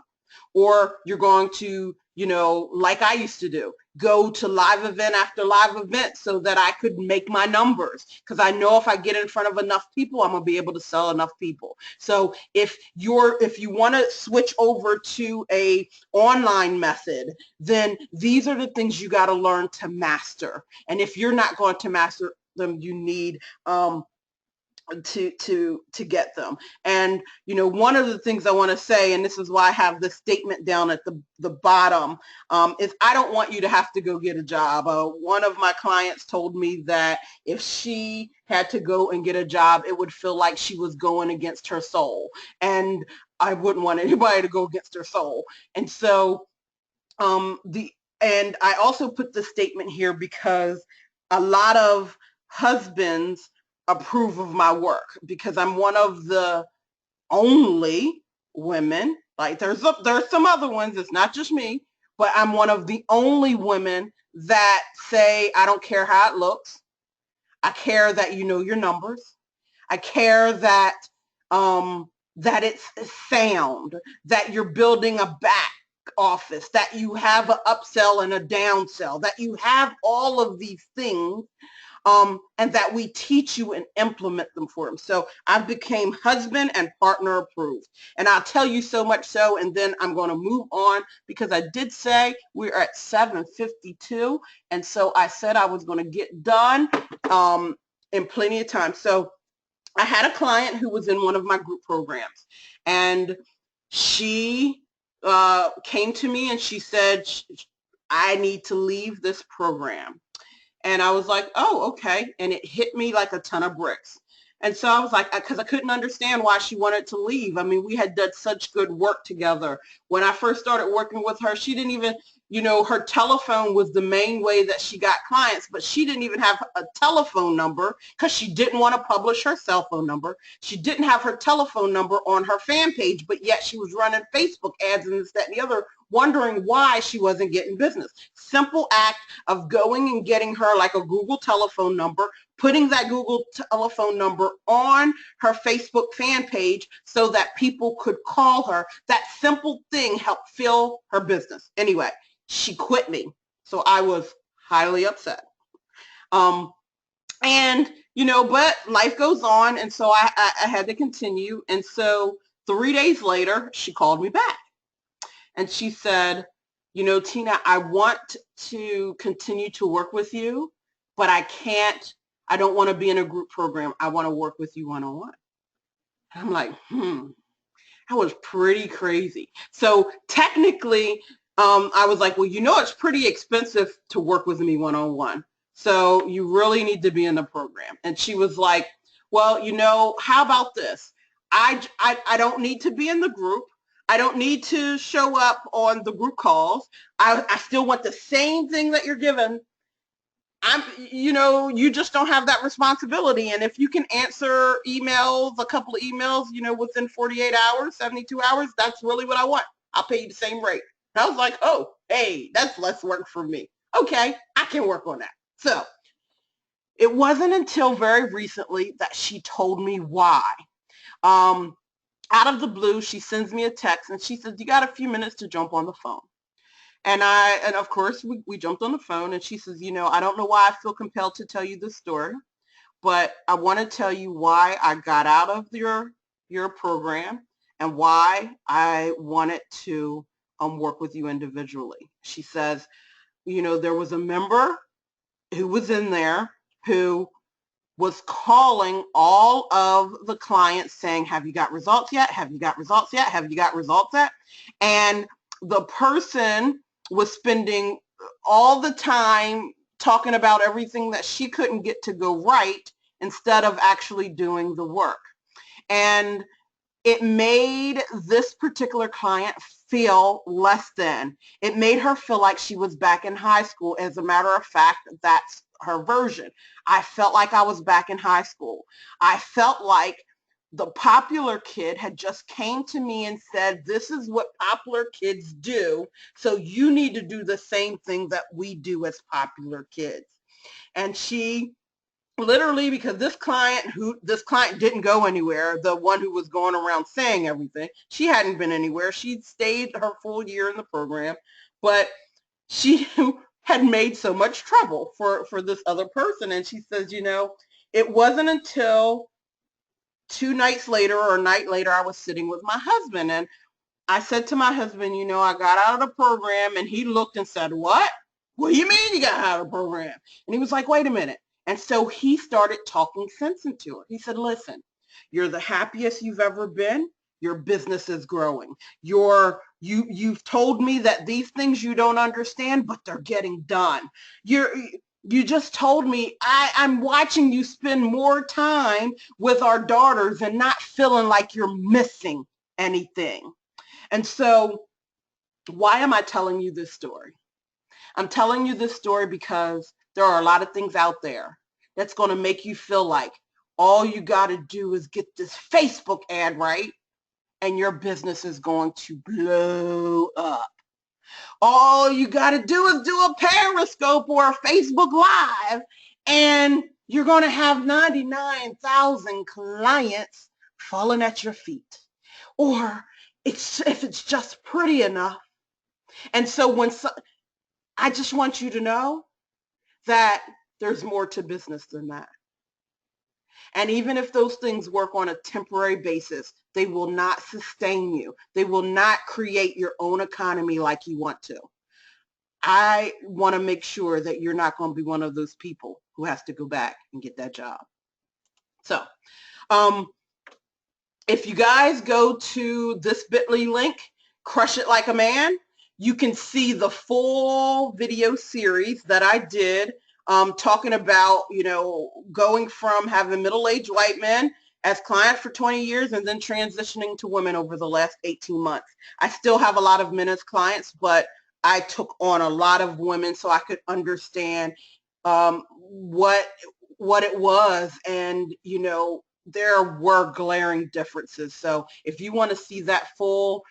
Or you're going to, like I used to do, go to live event after live event so that I could make my numbers, because I know if I get in front of enough people, I'm gonna be able to sell enough people. So if you want to switch over to a online method, then these are the things you got to learn to master. And if you're not going to master them, you need to get them. And one of the things I want to say, and this is why I have this statement down at the bottom, is I don't want you to have to go get a job. One of my clients told me that if she had to go and get a job, it would feel like she was going against her soul, and I wouldn't want anybody to go against her soul. And so and I also put the statement here because a lot of husbands approve of my work, because I'm one of the only women, like there's some other ones, it's not just me, but I'm one of the only women that say, I don't care how it looks. I care that you know your numbers. I care that that it's sound, that you're building a back office, that you have an upsell and a downsell, that you have all of these things, and that we teach you and implement them for them. So I became husband and partner approved. And I'll tell you so much so, and then I'm going to move on, because I did say we're at 7:52. And so I said I was going to get done in plenty of time. So I had a client who was in one of my group programs, and she came to me and she said, I need to leave this program. And I was like, oh, okay. And it hit me like a ton of bricks. And so I was like, because I couldn't understand why she wanted to leave. I mean, we had done such good work together. When I first started working with her, she didn't even, her telephone was the main way that she got clients, but she didn't even have a telephone number because she didn't want to publish her cell phone number. She didn't have her telephone number on her fan page, but yet she was running Facebook ads and this, that, and the other, wondering why she wasn't getting business. Simple act of going and getting her like a Google telephone number, putting that Google telephone number on her Facebook fan page so that people could call her. That simple thing helped fill her business. Anyway, she quit me. So I was highly upset. And, but life goes on. And so I had to continue. And so 3 days later, she called me back. And she said, Tina, I want to continue to work with you, but I don't want to be in a group program. I want to work with you one-on-one. I'm like, That was pretty crazy. So technically, I was like, well, you know, it's pretty expensive to work with me one-on-one. So you really need to be in the program. And she was like, well, you know, how about this? I don't need to be in the group. I don't need to show up on the group calls. I still want the same thing that you're given. You know, you just don't have that responsibility. And if you can answer emails, a couple of emails, you know, within 48 hours, 72 hours, that's really what I want. I'll pay you the same rate. And I was like, oh, hey, that's less work for me. Okay, I can work on that. So it wasn't until very recently that she told me why. Um, Out of the blue, she sends me a text and she says, you got a few minutes to jump on the phone. And of course, we jumped on the phone and she says, you know, I don't know why I feel compelled to tell you this story, but I want to tell you why I got out of your program and why I wanted to work with you individually. She says, you know, there was a member who was in there who was calling all of the clients saying, have you got results yet? Have you got results yet? Have you got results yet? And the person was spending all the time talking about everything that she couldn't get to go right instead of actually doing the work. And it made this particular client feel less than. It made her feel like she was back in high school. As a matter of fact, that's her version. I felt like I was back in high school. I felt like the popular kid had just came to me and said, this is what popular kids do, so you need to do the same thing that we do as popular kids. And she literally, because this client didn't go anywhere, the one who was going around saying everything, she hadn't been anywhere. She'd stayed her full year in the program, but she had made so much trouble for this other person. And she says, you know, it wasn't until 2 nights later or a night later, I was sitting with my husband and I said to my husband, you know, I got out of the program, and he looked and said, what do you mean you got out of the program? And he was like, wait a minute. And so he started talking sense into her. He said, listen, you're the happiest you've ever been. Your business is growing. You've told me that these things you don't understand, but they're getting done. You just told me I'm watching you spend more time with our daughters and not feeling like you're missing anything. And so why am I telling you this story? I'm telling you this story because there are a lot of things out there that's going to make you feel like all you got to do is get this Facebook ad right and your business is going to blow up. All you got to do is do a Periscope or a Facebook Live and you're going to have 99,000 clients falling at your feet. Or if it's just pretty enough. And so I just want you to know that there's more to business than that. And even if those things work on a temporary basis, they will not sustain you. They will not create your own economy like you want to. I want to make sure that you're not going to be one of those people who has to go back and get that job. So, if you guys go to this bit.ly link, Crush It Like a Man, you can see the full video series that I did talking about, you know, going from having middle-aged white men as clients for 20 years and then transitioning to women over the last 18 months. I still have a lot of men as clients, but I took on a lot of women so I could understand what it was. And, you know, there were glaring differences. So if you want to see that full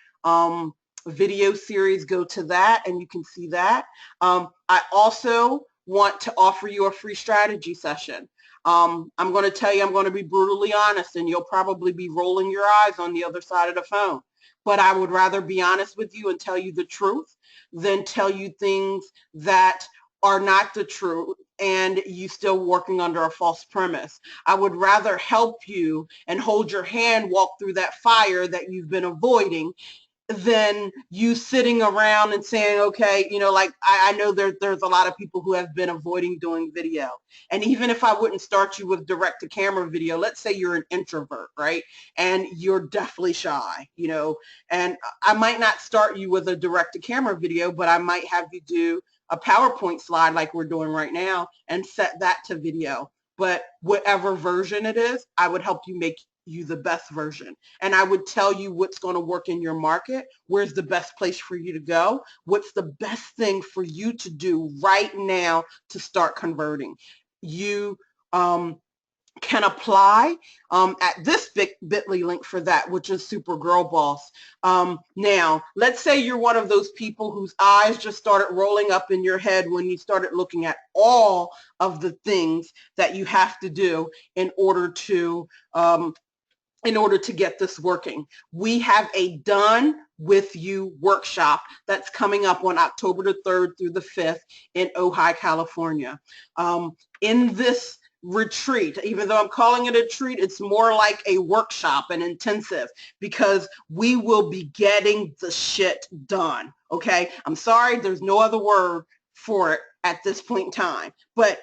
video series, go to that and you can see that. I also want to offer you a free strategy session. I'm going to tell you, I'm going to be brutally honest, and you'll probably be rolling your eyes on the other side of the phone. But I would rather be honest with you and tell you the truth than tell you things that are not the truth and you still working under a false premise. I would rather help you and hold your hand walk through that fire that you've been avoiding than you sitting around and saying, okay, you know, like I know there's a lot of people who have been avoiding doing video. And even if I wouldn't start you with direct to camera video, let's say you're an introvert, right? And you're definitely shy, you know, and I might not start you with a direct to camera video, but I might have you do a PowerPoint slide like we're doing right now and set that to video. But whatever version it is, I would help you make you the best version. And I would tell you what's going to work in your market, where's the best place for you to go, what's the best thing for you to do right now to start converting. You can apply at this bit.ly link for that, which is Super Girl Boss. Now, let's say you're one of those people whose eyes just started rolling up in your head when you started looking at all of the things that you have to do in order to get this working. We have a Done With You workshop that's coming up on October the 3rd through the 5th in Ojai, California. In this retreat, even though I'm calling it a treat, it's more like a workshop, an intensive, because we will be getting the shit done. Okay, I'm sorry, there's no other word for it at this point in time, but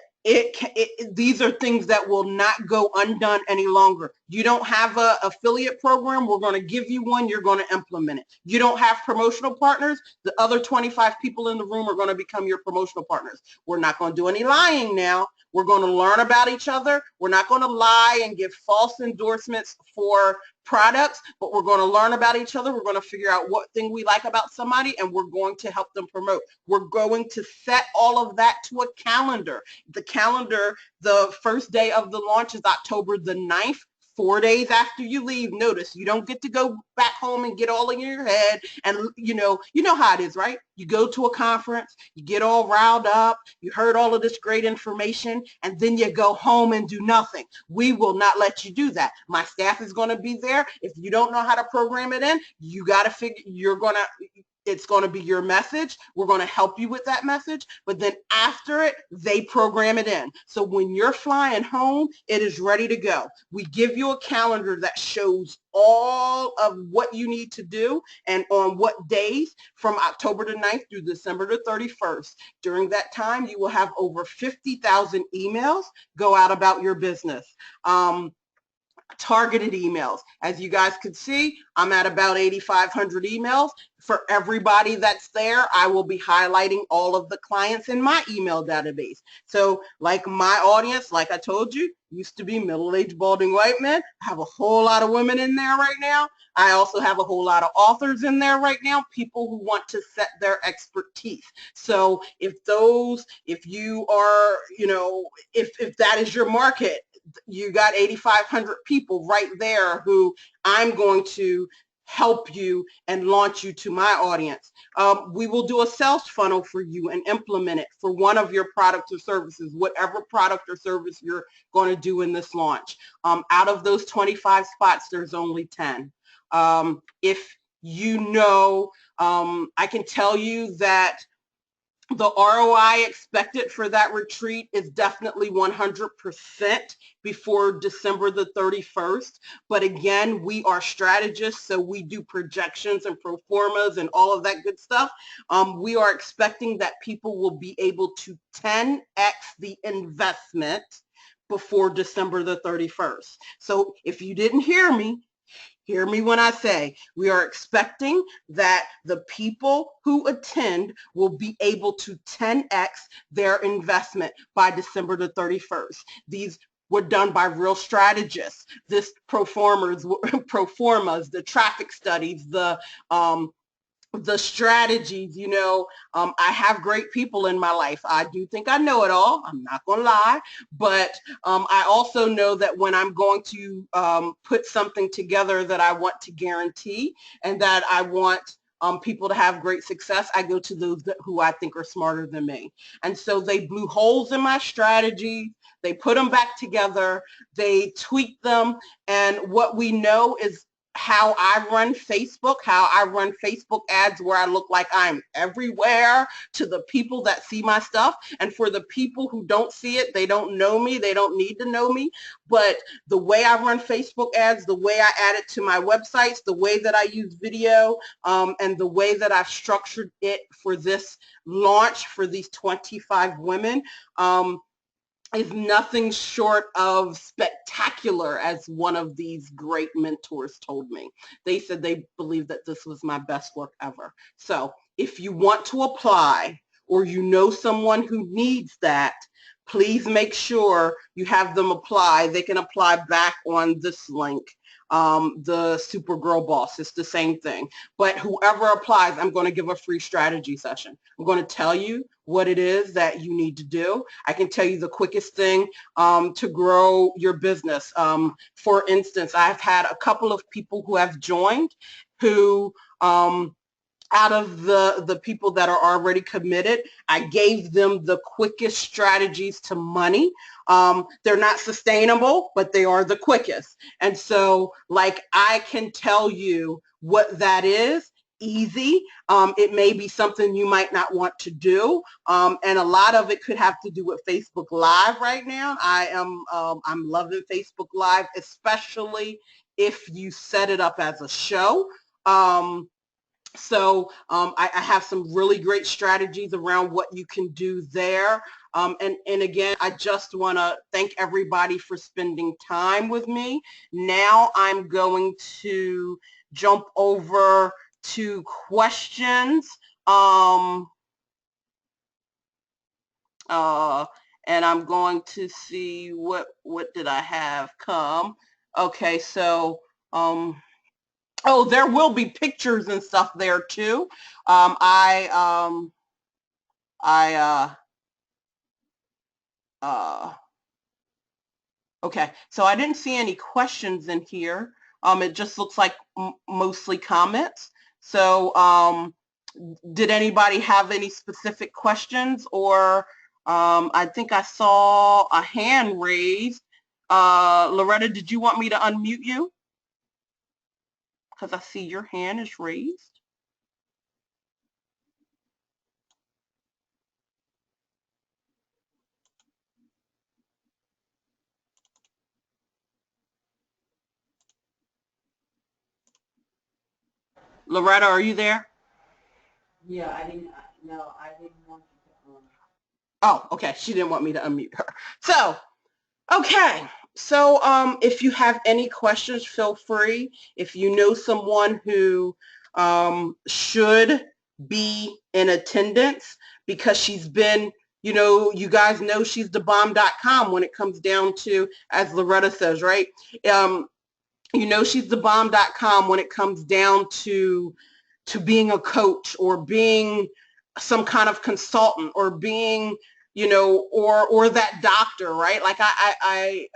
these are things that will not go undone any longer. You don't have an affiliate program, we're going to give you one, you're going to implement it. You don't have promotional partners, the other 25 people in the room are going to become your promotional partners. We're not going to do any lying now. We're going to learn about each other. We're not going to lie and give false endorsements for products, but we're going to learn about each other. We're going to figure out what thing we like about somebody, and we're going to help them promote. We're going to set all of that to a calendar. The calendar, the first day of the launch is October the 9th. 4 days after you leave. Notice you don't get to go back home and get all in your head, and you know how it is, right? You go to a conference, you get all riled up, you heard all of this great information, and then you go home and do nothing. We will not let you do that. My staff is going to be there. If you don't know how to program it in, you got to figure, it's going to be your message. We're going to help you with that message. But then after it, they program it in. So when you're flying home, it is ready to go. We give you a calendar that shows all of what you need to do and on what days from October the 9th through December the 31st. During that time, you will have over 50,000 emails go out about your business. Targeted emails. As you guys could see, I'm at about 8,500 emails. For everybody that's there, I will be highlighting all of the clients in my email database. So like my audience, like I told you, used to be middle-aged balding white men. I have a whole lot of women in there right now. I also have a whole lot of authors in there right now, people who want to set their expertise. So if you are, if that is your market, you got 8,500 people right there who I'm going to help you and launch you to my audience. We will do a sales funnel for you and implement it for one of your products or services, whatever product or service you're going to do in this launch. Out of those 25 spots, there's only 10. If I can tell you that the ROI expected for that retreat is definitely 100% before December the 31st. But again, we are strategists, so we do projections and pro formas and all of that good stuff. We are expecting that people will be able to 10x the investment before December the 31st. So if you didn't hear me when I say we are expecting that the people who attend will be able to 10x their investment by December the 31st. These were done by real strategists. This pro formas, the traffic studies, the strategies, I have great people in my life. I do think I know it all. I'm not going to lie. But I also know that when I'm going to put something together that I want to guarantee and that I want people to have great success, I go to those who I think are smarter than me. And so they blew holes in my strategy. They put them back together. They tweaked them. And what we know is how I run Facebook ads where I look like I'm everywhere to the people that see my stuff. And for the people who don't see it, they don't know me, they don't need to know me. But the way I run Facebook ads, the way I add it to my websites, the way that I use video, and the way that I've structured it for this launch for these 25 women, is nothing short of spectacular, as one of these great mentors told me. They said they believe that this was my best work ever. So if you want to apply, or you know someone who needs that, please make sure you have them apply. They can apply back on this link. The Supergirl Boss, it's the same thing. But whoever applies, I'm going to give a free strategy session. I'm going to tell you what it is that you need to do. I can tell you the quickest thing to grow your business. For instance, I've had a couple of people who have joined who, out of the people that are already committed, I gave them the quickest strategies to money. They're not sustainable, but they are the quickest. And so, like, I can tell you what that is. Easy. It may be something you might not want to do, and a lot of it could have to do with Facebook Live right now. I'm loving Facebook Live, especially if you set it up as a show. I have some really great strategies around what you can do there. And again, I just want to thank everybody for spending time with me. Now I'm going to jump over to questions. And I'm going to see what did I have come. Okay, so oh, there will be pictures and stuff there too. Okay, so I didn't see any questions in here. It just looks like mostly comments. So did anybody have any specific questions? Or I think I saw a hand raised. Loretta, did you want me to unmute you? Because I see your hand is raised. Loretta, are you there? Yeah, I didn't. No, I didn't want you to. Oh, okay. She didn't want me to unmute her. So, okay. So, if you have any questions, feel free. If you know someone who should be in attendance, because she's been, you guys know she's the bomb.com when it comes down to, as Loretta says, right? She's the bomb.com when it comes down to being a coach, or being some kind of consultant, or being, or that doctor, right? Like I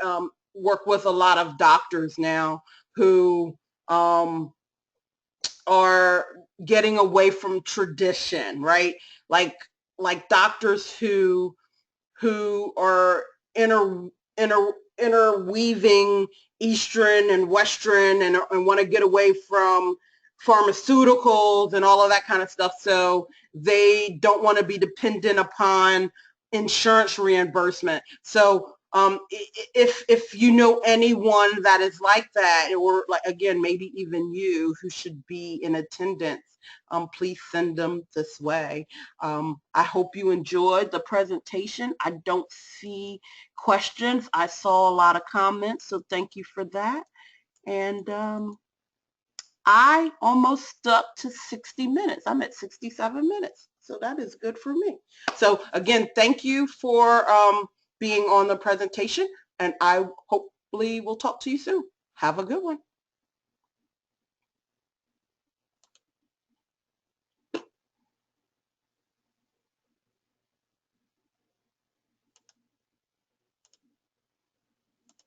work with a lot of doctors now who are getting away from tradition, right? Like doctors who are inter, interweaving Eastern and Western, and want to get away from pharmaceuticals and all of that kind of stuff. So they don't want to be dependent upon insurance reimbursement. So if you know anyone that is like that, or like, again, maybe even you, who should be in attendance, please send them this way. I hope you enjoyed the presentation. I don't see questions. I saw a lot of comments, so thank you for that. And I almost stuck to 60 minutes. I'm at 67 minutes, so that is good for me. So again, thank you for being on the presentation, and I hopefully will talk to you soon. Have a good one.